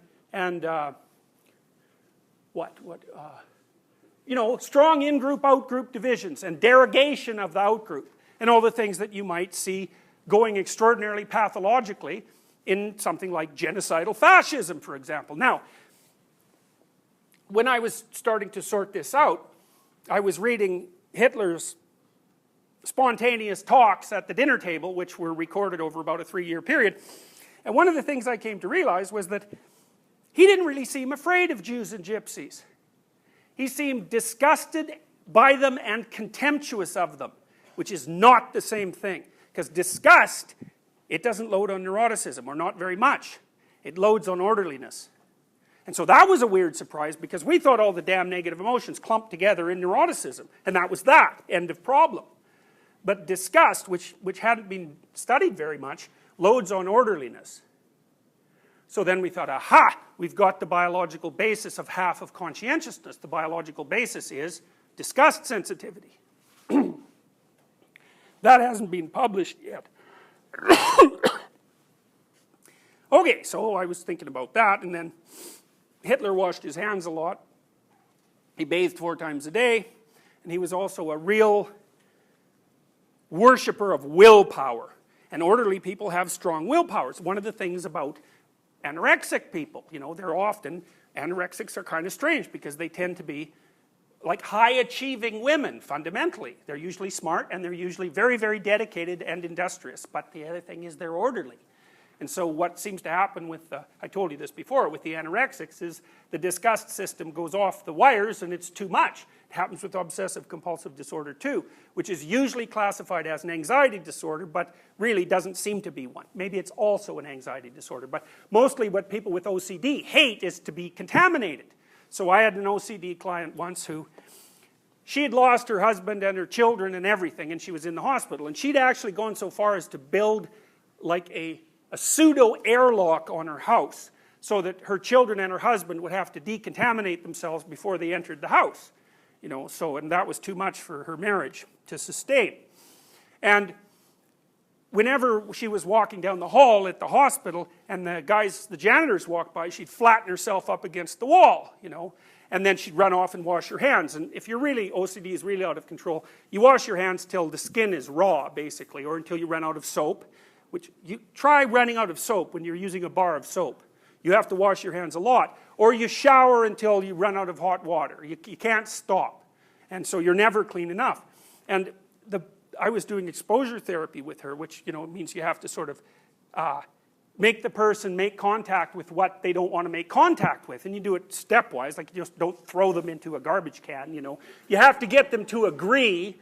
you know, strong in-group, out-group divisions and derogation of the out-group, and all the things that you might see going extraordinarily pathologically in something like genocidal fascism, for example. Now, when I was starting to sort this out, I was reading Hitler's spontaneous talks at the dinner table, which were recorded over about a 3-year period. And one of the things I came to realize was that he didn't really seem afraid of Jews and gypsies. He seemed disgusted by them and contemptuous of them, which is not the same thing. Because disgust, it doesn't load on neuroticism, or not very much. It loads on orderliness. And so that was a weird surprise, because we thought all the damn negative emotions clumped together in neuroticism, and that was that, end of problem. But disgust, which hadn't been studied very much, loads on orderliness. So then we thought, aha, we've got the biological basis of half of conscientiousness. The biological basis is disgust sensitivity. That hasn't been published yet. Okay, so I was thinking about that, and then Hitler washed his hands a lot. He bathed 4 times a day, and he was also a real worshiper of willpower. And orderly people have strong willpower. It's one of the things about anorexic people. You know, they're often, anorexics are kind of strange, because they tend to be like high-achieving women, fundamentally. They're usually smart, and they're usually very, very dedicated and industrious. But the other thing is they're orderly. And so what seems to happen with, I told you this before, with the anorexics is the disgust system goes off the wires and it's too much. It happens with obsessive compulsive disorder too, which is usually classified as an anxiety disorder, but really doesn't seem to be one. Maybe it's also an anxiety disorder, but mostly what people with OCD hate is to be contaminated. So I had an OCD client once who, she had lost her husband and her children and everything, and she was in the hospital, and she'd actually gone so far as to build like a pseudo airlock on her house, so that her children and her husband would have to decontaminate themselves before they entered the house. You know, so, and that was too much for her marriage to sustain. And whenever she was walking down the hall at the hospital and the janitors walked by, she'd flatten herself up against the wall, you know, and then she'd run off and wash her hands. And if you're really, OCD is really out of control, you wash your hands till the skin is raw, basically, or until you run out of soap. Which, you try running out of soap when you're using a bar of soap. You have to wash your hands a lot. Or you shower until you run out of hot water. You can't stop. And so you're never clean enough. And I was doing exposure therapy with her, which, you know, means you have to sort of make the person make contact with what they don't want to make contact with. And you do it stepwise, like you just don't throw them into a garbage can, you know. You have to get them to agree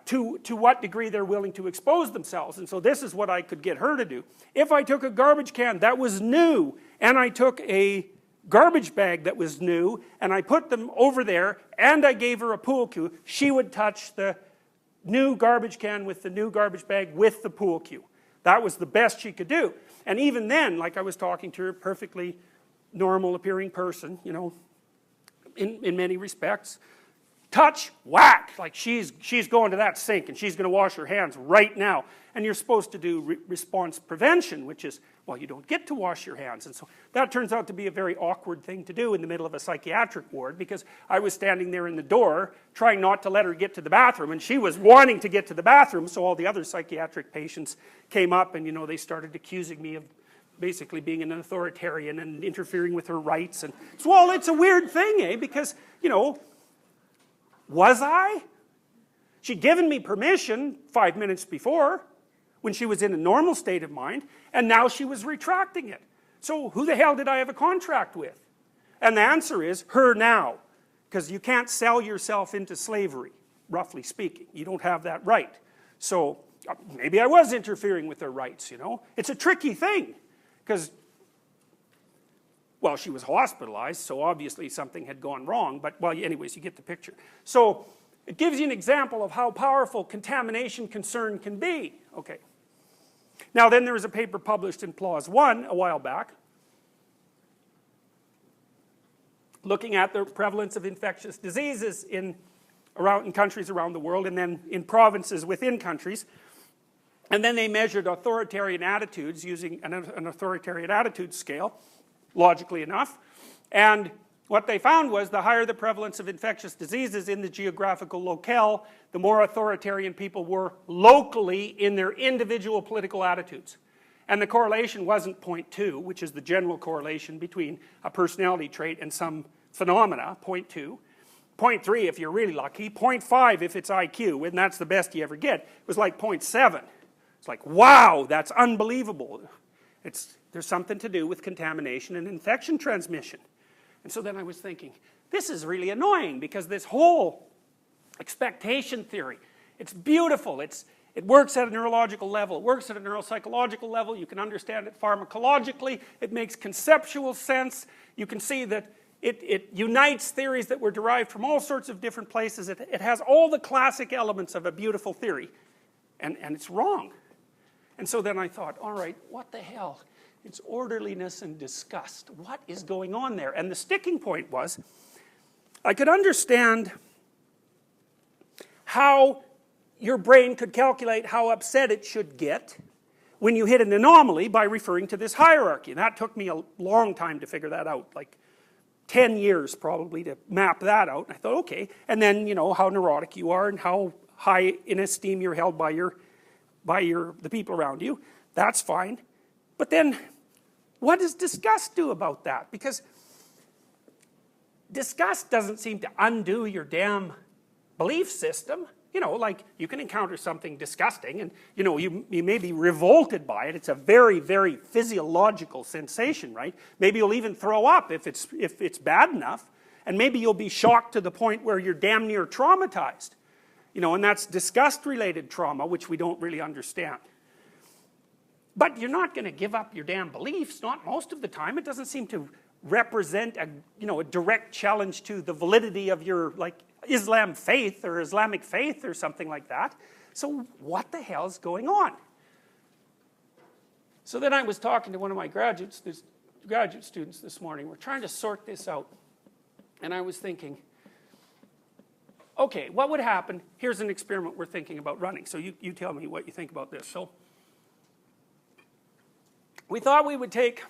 to what degree they're willing to expose themselves. And so this is what I could get her to do. If I took a garbage can that was new, and I took a garbage bag that was new, and I put them over there, and I gave her a pool cue, she would touch the new garbage can with the new garbage bag with the pool cue. That was the best she could do. And even then, like I was talking to her, perfectly normal appearing person, you know, in many respects, touch, whack, like she's going to that sink and she's going to wash her hands right now. And you're supposed to do response prevention, which is, well, you don't get to wash your hands. And so that turns out to be a very awkward thing to do in the middle of a psychiatric ward, because I was standing there in the door trying not to let her get to the bathroom, and she was wanting to get to the bathroom, so all the other psychiatric patients came up and, you know, they started accusing me of basically being an authoritarian and interfering with her rights. And so, well, it's a weird thing, because, you know, was I? She'd given me permission 5 minutes before when she was in a normal state of mind, and now she was retracting it. So who the hell did I have a contract with? And the answer is her now, because you can't sell yourself into slavery, roughly speaking. You don't have that right. So maybe I was interfering with their rights, you know. It's a tricky thing, because well, she was hospitalized, so obviously something had gone wrong, but, well, anyways, you get the picture. So, it gives you an example of how powerful contamination concern can be. Okay. Now, then there was a paper published in PLOS 1 a while back, looking at the prevalence of infectious diseases in countries around the world, and then in provinces within countries. And then they measured authoritarian attitudes using an authoritarian attitude scale, logically enough. And what they found was the higher the prevalence of infectious diseases in the geographical locale, the more authoritarian people were locally in their individual political attitudes. And the correlation wasn't 0.2, which is the general correlation between a personality trait and some phenomena, 0.2. 0.3 if you're really lucky, 0.5 if it's IQ, and that's the best you ever get. It was like 0.7. It's like, wow, that's unbelievable. There's something to do with contamination and infection transmission. And so then I was thinking, this is really annoying, because this whole expectation theory, it's beautiful, it works at a neurological level, it works at a neuropsychological level, you can understand it pharmacologically, it makes conceptual sense, you can see that it unites theories that were derived from all sorts of different places, it has all the classic elements of a beautiful theory, and it's wrong. And so then I thought, all right, what the hell? It's orderliness and disgust. What is going on there? And the sticking point was, I could understand how your brain could calculate how upset it should get when you hit an anomaly by referring to this hierarchy. And that took me a long time to figure that out, like 10 years probably to map that out. And I thought, okay. And then, you know, how neurotic you are and how high in esteem you're held by the people around you. That's fine. But then, what does disgust do about that? Because disgust doesn't seem to undo your damn belief system. You know, like, you can encounter something disgusting and, you know, you may be revolted by it. It's a very, very physiological sensation, right? Maybe you'll even throw up if it's bad enough. And maybe you'll be shocked to the point where you're damn near traumatized. You know, and that's disgust-related trauma, which we don't really understand. But you're not going to give up your damn beliefs, not most of the time. It doesn't seem to represent a direct challenge to the validity of your, like, Islam faith or Islamic faith or something like that. So what the hell is going on? So then I was talking to one of my graduate students this morning. We're trying to sort this out. And I was thinking, okay, what would happen? Here's an experiment we're thinking about running. So you tell me what you think about this. So we thought we would take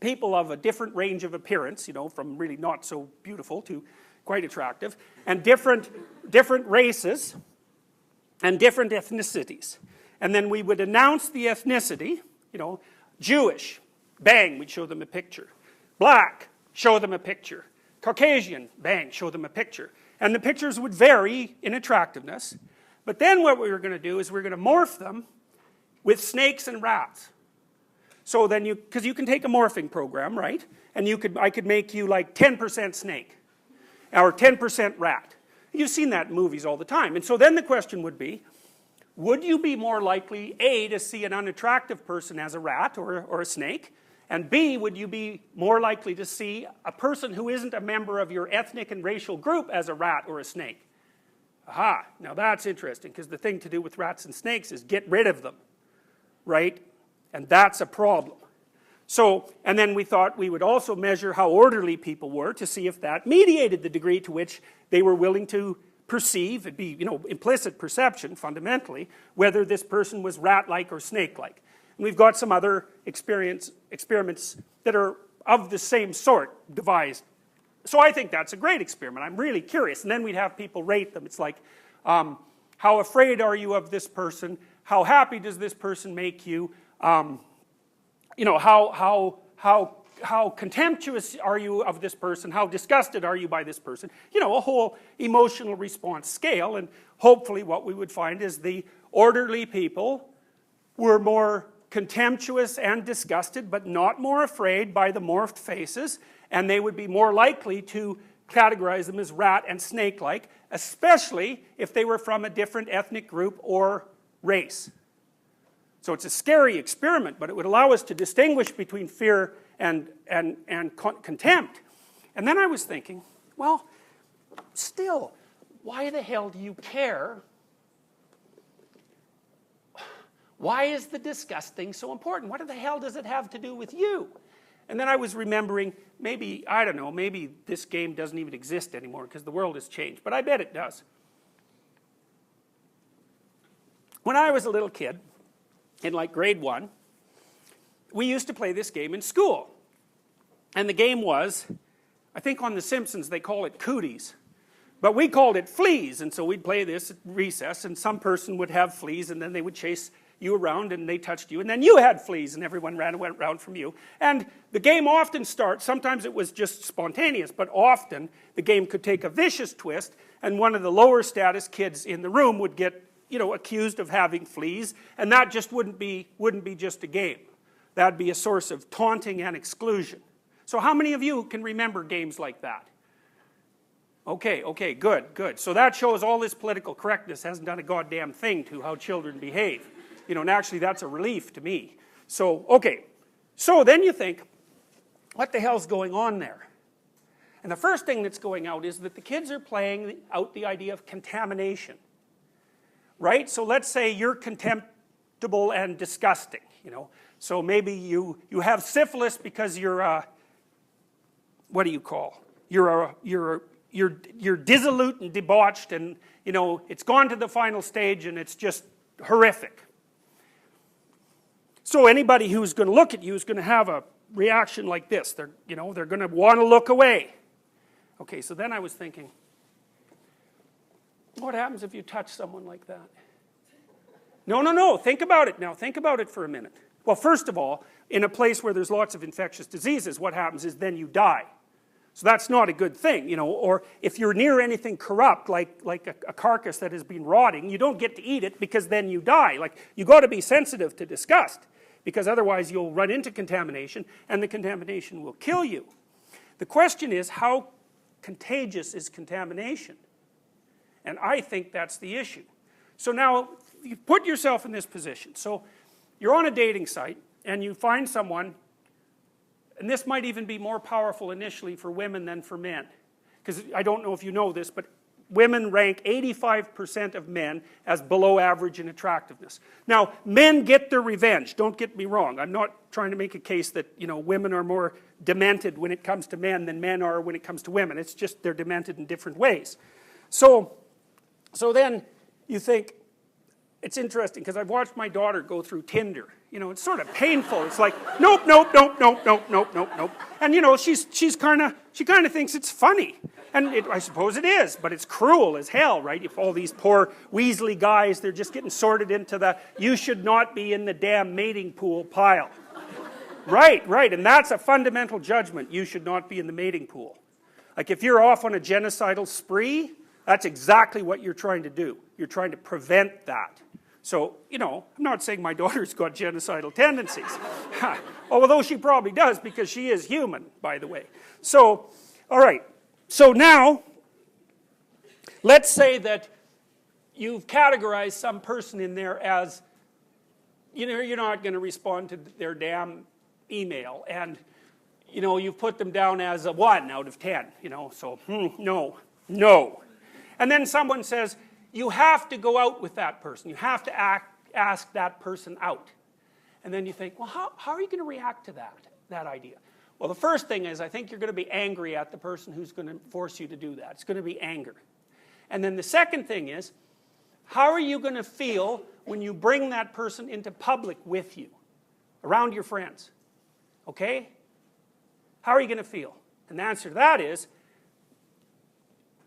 people of a different range of appearance, you know, from really not so beautiful to quite attractive, and different races and different ethnicities. And then we would announce the ethnicity, you know, Jewish, bang, we'd show them a picture. Black, show them a picture. Caucasian, bang, show them a picture. And the pictures would vary in attractiveness. But then what we were going to do is we're going to morph them with snakes and rats. So then because you can take a morphing program, right? And I could make you like 10% snake, or 10% rat. You've seen that in movies all the time. And so then the question would be, would you be more likely, A, to see an unattractive person as a rat or a snake, and B, would you be more likely to see a person who isn't a member of your ethnic and racial group as a rat or a snake? Aha, now that's interesting, because the thing to do with rats and snakes is get rid of them, right? And that's a problem. So, and then we thought we would also measure how orderly people were to see if that mediated the degree to which they were willing to perceive, it'd be, you know, implicit perception, fundamentally, whether this person was rat-like or snake-like. And we've got some other experiments that are of the same sort devised. So I think that's a great experiment. I'm really curious. And then we'd have people rate them. It's like, how afraid are you of this person? How happy does this person make you? You know, how contemptuous are you of this person? How disgusted are you by this person? You know, a whole emotional response scale. And hopefully what we would find is the orderly people were more contemptuous and disgusted, but not more afraid by the morphed faces. And they would be more likely to categorize them as rat and snake-like, especially if they were from a different ethnic group or race. So it's a scary experiment, but it would allow us to distinguish between fear and contempt. And then I was thinking, well, still, why the hell do you care? Why is the disgust thing so important? What the hell does it have to do with you? And then I was remembering, maybe, I don't know, maybe this game doesn't even exist anymore because the world has changed, but I bet it does. When I was a little kid, in like grade 1, we used to play this game in school. And the game was, I think on The Simpsons they call it cooties. But we called it fleas, and so we'd play this at recess, and some person would have fleas, and then they would chase you around, and they touched you, and then you had fleas, and everyone went around from you. And the game often starts, sometimes it was just spontaneous, but often the game could take a vicious twist, and one of the lower status kids in the room would get, you know, accused of having fleas, and that just wouldn't be just a game. That'd be a source of taunting and exclusion. So how many of you can remember games like that? Okay, good. So that shows all this political correctness hasn't done a goddamn thing to how children behave. You know, and actually that's a relief to me. So, okay. So then you think, what the hell's going on there? And the first thing that's going out is that the kids are playing out the idea of contamination. Right? So let's say you're contemptible and disgusting, you know. So maybe you have syphilis because you're what do you call? You're dissolute and debauched, and you know it's gone to the final stage and it's just horrific. So anybody who's going to look at you is going to have a reaction like this. They're going to want to look away. Okay, so then I was thinking, what happens if you touch someone like that? No, think about it now. Think about it for a minute. Well, first of all, in a place where there's lots of infectious diseases, what happens is then you die. So that's not a good thing, you know, or if you're near anything corrupt, like a carcass that has been rotting, you don't get to eat it because then you die. Like, you got to be sensitive to disgust, because otherwise you'll run into contamination, and the contamination will kill you. The question is, how contagious is contamination? And I think that's the issue. So now, you put yourself in this position. So, you're on a dating site, and you find someone, and this might even be more powerful initially for women than for men. Because I don't know if you know this, but women rank 85% of men as below average in attractiveness. Now, men get their revenge, don't get me wrong. I'm not trying to make a case that, you know, women are more demented when it comes to men than men are when it comes to women. It's just they're demented in different ways. So then you think, it's interesting, because I've watched my daughter go through Tinder. You know, it's sort of painful. It's like, nope. And you know, she kind of thinks it's funny. And I suppose it is, but it's cruel as hell, right? If all these poor Weasley guys, they're just getting sorted into the you should not be in the damn mating pool pile. Right, and that's a fundamental judgment. You should not be in the mating pool. Like if you're off on a genocidal spree, that's exactly what you're trying to do. You're trying to prevent that. So, you know, I'm not saying my daughter's got genocidal tendencies. Although she probably does, because she is human, by the way. So, all right. So now, let's say that you've categorized some person in there as, you know, you're not going to respond to their damn email. And, you know, you've put them down as a 1 out of 10, you know. So, no. And then someone says, you have to go out with that person. You have to ask that person out. And then you think, well, how are you going to react to that idea? Well, the first thing is, I think you're going to be angry at the person who's going to force you to do that. It's going to be anger. And then the second thing is, how are you going to feel when you bring that person into public with you, around your friends? Okay? How are you going to feel? And the answer to that is,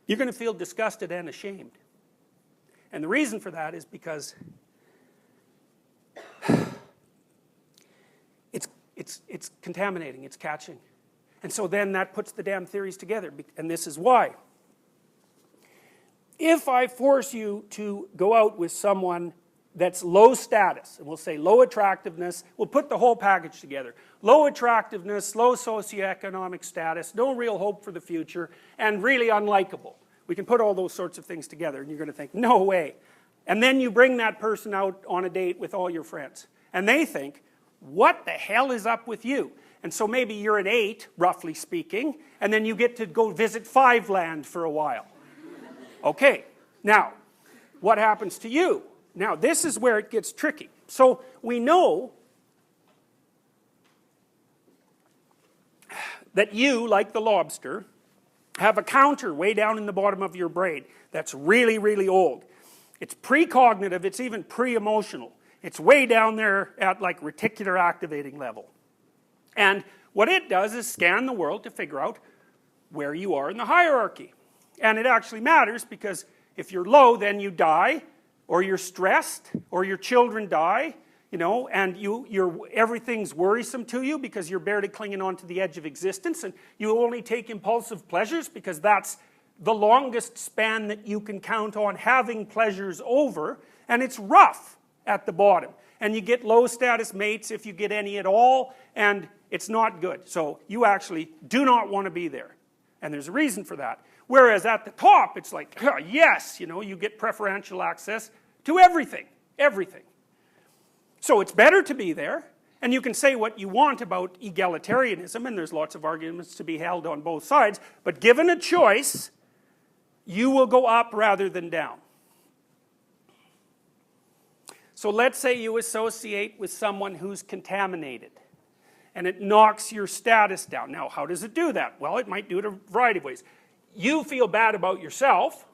you're going to feel disgusted and ashamed. And the reason for that is because it's contaminating, it's catching. And so then that puts the damn theories together, and this is why. If I force you to go out with someone that's low status, and we'll say low attractiveness, we'll put the whole package together. Low attractiveness, low socioeconomic status, no real hope for the future, and really unlikable. We can put all those sorts of things together, and you're going to think, no way. And then you bring that person out on a date with all your friends. And they think, what the hell is up with you? and so maybe you're an 8, roughly speaking, and then you get to go visit 5 land for a while. Okay, now, what happens to you? Now, this is where it gets tricky. So, we know that you, like the lobster, have a counter way down in the bottom of your brain that's really, really old. It's precognitive, it's even pre-emotional. It's way down there at like reticular activating level. And what it does is scan the world to figure out where you are in the hierarchy. And it actually matters because if you're low, then you die, or you're stressed, or your children die, you know, and everything's worrisome to you because you're barely clinging on to the edge of existence, and you only take impulsive pleasures because that's the longest span that you can count on having pleasures over, and it's rough at the bottom. And you get low status mates if you get any at all, and it's not good. So you actually do not want to be there. And there's a reason for that. Whereas at the top, it's like, oh, yes, you know, you get preferential access to everything, everything. So it's better to be there, and you can say what you want about egalitarianism, and there's lots of arguments to be held on both sides, but given a choice, you will go up rather than down. So let's say you associate with someone who's contaminated, and it knocks your status down. Now, how does it do that? Well, it might do it a variety of ways. You feel bad about yourself,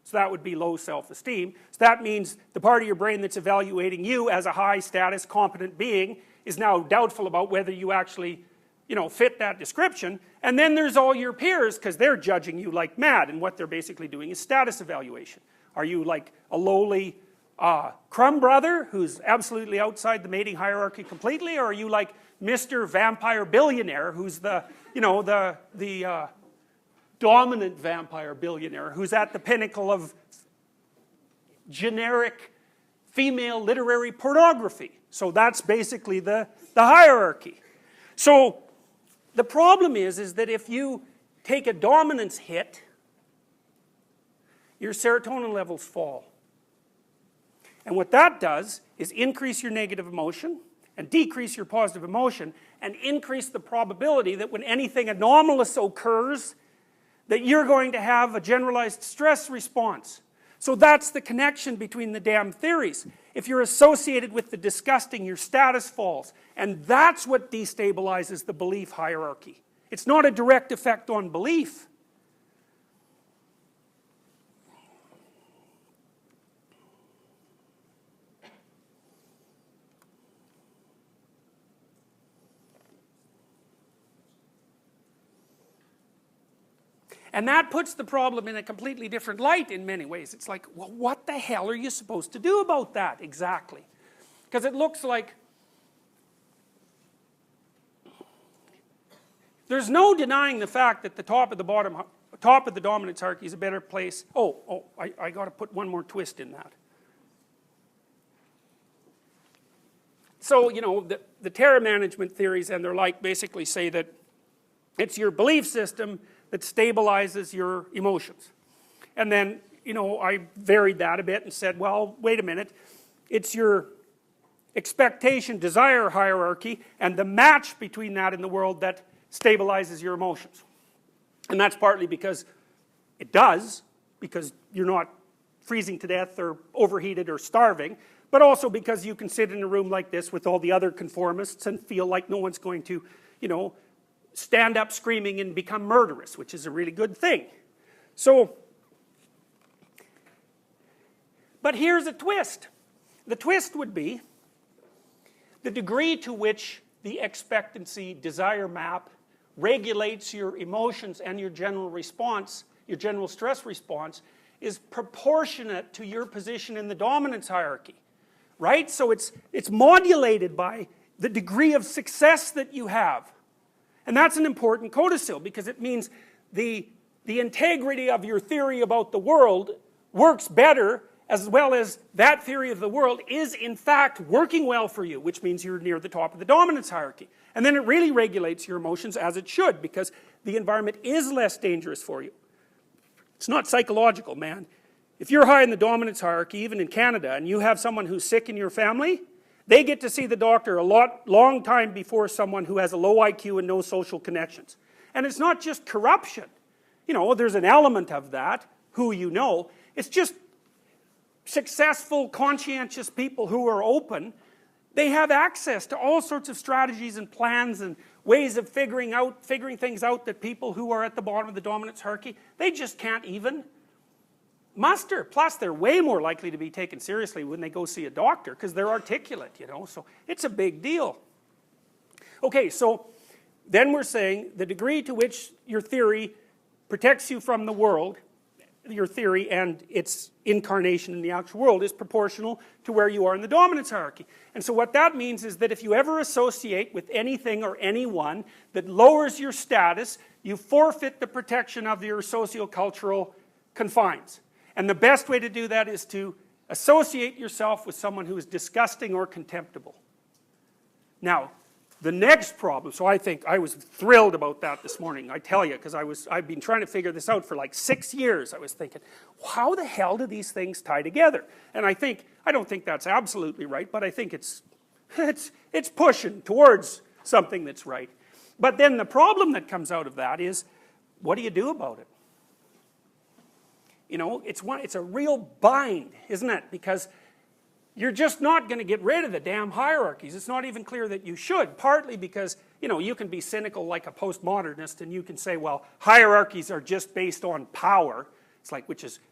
so that would be low self-esteem. So that means the part of your brain that's evaluating you as a high-status, competent being is now doubtful about whether you actually, you know, fit that description. And then there's all your peers, because they're judging you like mad, and what they're basically doing is status evaluation. Are you like a lowly crumb brother who's absolutely outside the mating hierarchy completely, or are you like Mr. Vampire Billionaire who's the, you know, the dominant vampire billionaire who's at the pinnacle of generic female literary pornography? So that's basically the hierarchy. So the problem is that if you take a dominance hit, your serotonin levels fall. And what that does is increase your negative emotion and decrease your positive emotion and increase the probability that when anything anomalous occurs, that you're going to have a generalized stress response. So that's the connection between the damn theories. If you're associated with the disgusting, your status falls. And that's what destabilizes the belief hierarchy. It's not a direct effect on belief. And that puts the problem in a completely different light in many ways. It's like, well, what the hell are you supposed to do about that exactly? Because it looks like there's no denying the fact that the top of the dominance hierarchy is a better place. I got to put one more twist in that. So, you know, the terror management theories and their like basically say that it's your belief system that stabilizes your emotions. And then, you know, I varied that a bit and said, well, wait a minute, it's your expectation, desire hierarchy, and the match between that in the world that stabilizes your emotions. And that's partly because it does, because you're not freezing to death or overheated or starving, but also because you can sit in a room like this with all the other conformists and feel like no one's going to, you know, stand up screaming and become murderous, which is a really good thing. So, but here's a twist. The twist would be the degree to which the expectancy desire map regulates your emotions and your general response, your general stress response, is proportionate to your position in the dominance hierarchy, right? So it's modulated by the degree of success that you have. And that's an important codicil because it means the integrity of your theory about the world works better, as well as that theory of the world is in fact working well for you, which means you're near the top of the dominance hierarchy. And then it really regulates your emotions as it should, because the environment is less dangerous for you. It's not psychological, man. If you're high in the dominance hierarchy, even in Canada, and you have someone who's sick in your family, They get to see the doctor long time before someone who has a low IQ and no social connections. And it's not just corruption. You know, there's an element of that, who you know. It's just successful, conscientious people who are open. They have access to all sorts of strategies and plans and ways of figuring things out that people who are at the bottom of the dominance hierarchy, they just can't even muster. Plus, they're way more likely to be taken seriously when they go see a doctor because they're articulate, you know, so it's a big deal. Okay, so then we're saying the degree to which your theory protects you from the world, your theory and its incarnation in the actual world, is proportional to where you are in the dominance hierarchy. And so what that means is that if you ever associate with anything or anyone that lowers your status, you forfeit the protection of your sociocultural confines. And the best way to do that is to associate yourself with someone who is disgusting or contemptible. Now, the next problem, so I think I was thrilled about that this morning, I tell you, because I've been trying to figure this out for like 6 years. I was thinking, how the hell do these things tie together? And I don't think that's absolutely right, but I think it's pushing towards something that's right. But then the problem that comes out of that is, what do you do about it? You know, it's a real bind, isn't it? Because you're just not going to get rid of the damn hierarchies. It's not even clear that you should, partly because, you know, you can be cynical like a postmodernist and you can say, well, hierarchies are just based on power. It's like,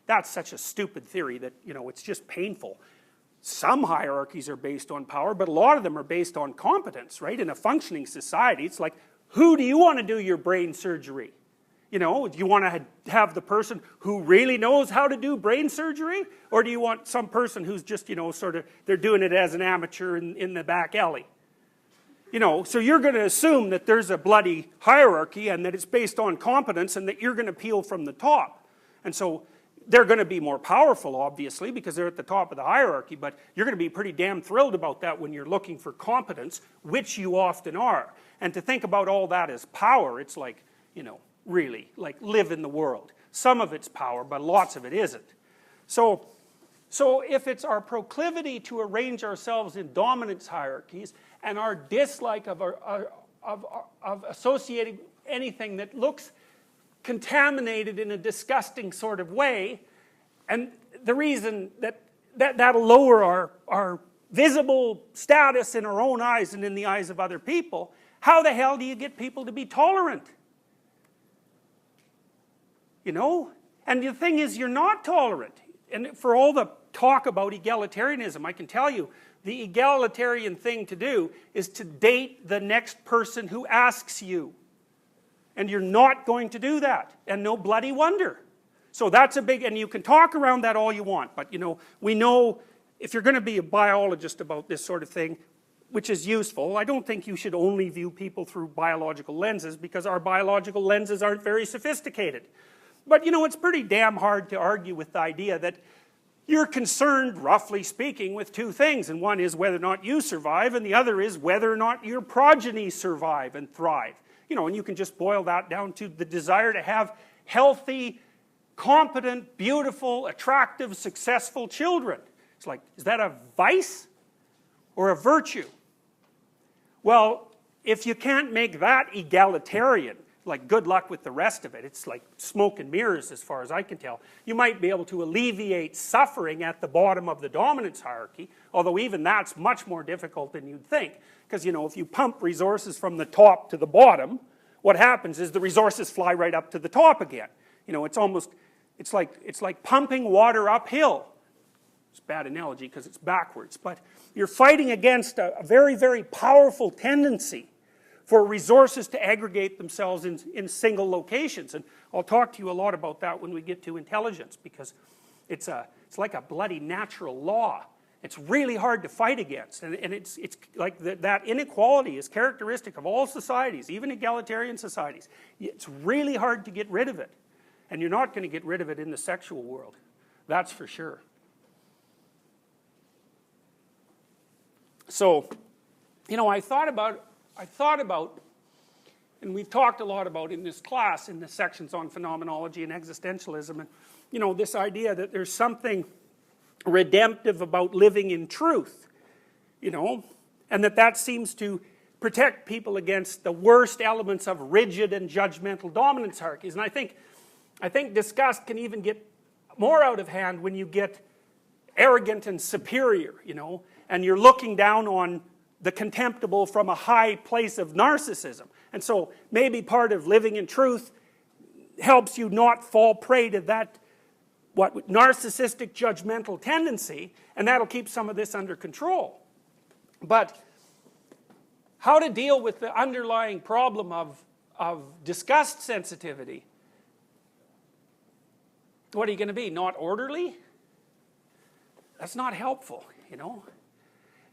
that's such a stupid theory that, you know, it's just painful. Some hierarchies are based on power, but a lot of them are based on competence, right? In a functioning society, it's like, who do you want to do your brain surgery? You know, do you want to have the person who really knows how to do brain surgery? Or do you want some person who's just, you know, sort of, they're doing it as an amateur in the back alley? You know, so you're going to assume that there's a bloody hierarchy and that it's based on competence and that you're going to peel from the top. And so they're going to be more powerful, obviously, because they're at the top of the hierarchy, but you're going to be pretty damn thrilled about that when you're looking for competence, which you often are. And to think about all that as power, it's like, you know, really, like live in the world. Some of it's power, but lots of it isn't. So if it's our proclivity to arrange ourselves in dominance hierarchies and our dislike of associating anything that looks contaminated in a disgusting sort of way, and the reason that'll lower our visible status in our own eyes and in the eyes of other people, how the hell do you get people to be tolerant? You know? And the thing is, you're not tolerant. And for all the talk about egalitarianism, I can tell you, the egalitarian thing to do is to date the next person who asks you. And you're not going to do that. And no bloody wonder. So that's a big, and you can talk around that all you want, but you know, we know if you're going to be a biologist about this sort of thing, which is useful, I don't think you should only view people through biological lenses because our biological lenses aren't very sophisticated. But you know, it's pretty damn hard to argue with the idea that you're concerned, roughly speaking, with two things. And one is whether or not you survive, and the other is whether or not your progeny survive and thrive. You know, and you can just boil that down to the desire to have healthy, competent, beautiful, attractive, successful children. It's like, is that a vice or a virtue? Well, if you can't make that egalitarian, like good luck with the rest of it. It's like smoke and mirrors as far as I can tell. You might be able to alleviate suffering at the bottom of the dominance hierarchy, although even that's much more difficult than you'd think. Because, you know, if you pump resources from the top to the bottom, what happens is the resources fly right up to the top again. You know, it's like pumping water uphill. It's a bad analogy because it's backwards, but you're fighting against a very, very powerful tendency for resources to aggregate themselves in single locations. And I'll talk to you a lot about that when we get to intelligence, because it's like a bloody natural law. It's really hard to fight against, and it's like that inequality is characteristic of all societies, even egalitarian societies. It's really hard to get rid of it, and you're not going to get rid of it in the sexual world. That's for sure. So, you know, I thought about, and we've talked a lot about in this class, in the sections on phenomenology and existentialism, and, you know, this idea that there's something redemptive about living in truth. you know, and that seems to protect people against the worst elements of rigid and judgmental dominance hierarchies. And I think disgust can even get more out of hand when you get arrogant and superior, you know, and you're looking down on the contemptible from a high place of narcissism. And so maybe part of living in truth helps you not fall prey to that narcissistic judgmental tendency, and that'll keep some of this under control. But how to deal with the underlying problem of disgust sensitivity? What are you going to be? Not orderly? That's not helpful, you know.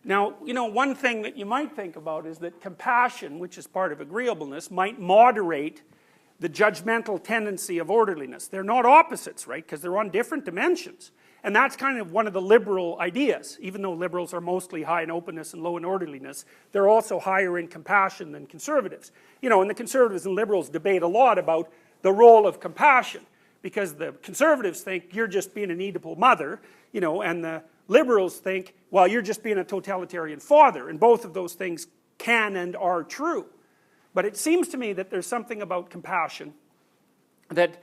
Now, you know, one thing that you might think about is that compassion, which is part of agreeableness, might moderate the judgmental tendency of orderliness. They're not opposites, right? Because they're on different dimensions. And that's kind of one of the liberal ideas. Even though liberals are mostly high in openness and low in orderliness, they're also higher in compassion than conservatives. You know, and the conservatives and liberals debate a lot about the role of compassion. Because the conservatives think you're just being an Oedipal mother, you know, and the liberals think, well, you're just being a totalitarian father. And both of those things can and are true. But it seems to me that there's something about compassion that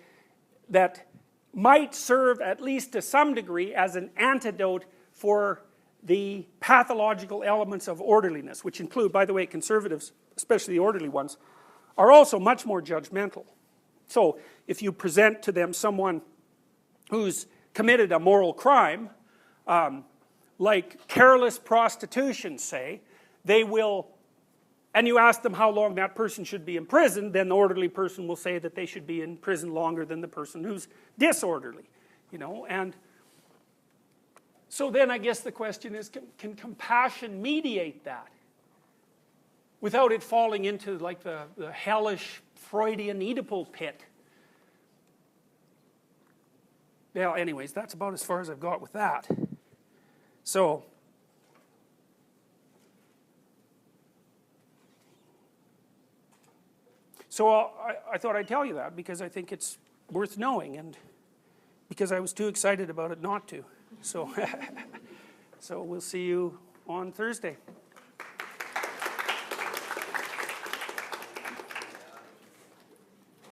might serve, at least to some degree, as an antidote for the pathological elements of orderliness, which include, by the way, conservatives, especially the orderly ones, are also much more judgmental. So if you present to them someone who's committed a moral crime, like careless prostitution, say, they will, and you ask them how long that person should be in prison, then the orderly person will say that they should be in prison longer than the person who's disorderly, you know. And so then I guess the question is, can compassion mediate that without it falling into like the hellish Freudian Oedipal pit? Well, anyways, that's about as far as I've got with that. So I thought I'd tell you that because I think it's worth knowing, and because I was too excited about it not to. So, so we'll see you on Thursday.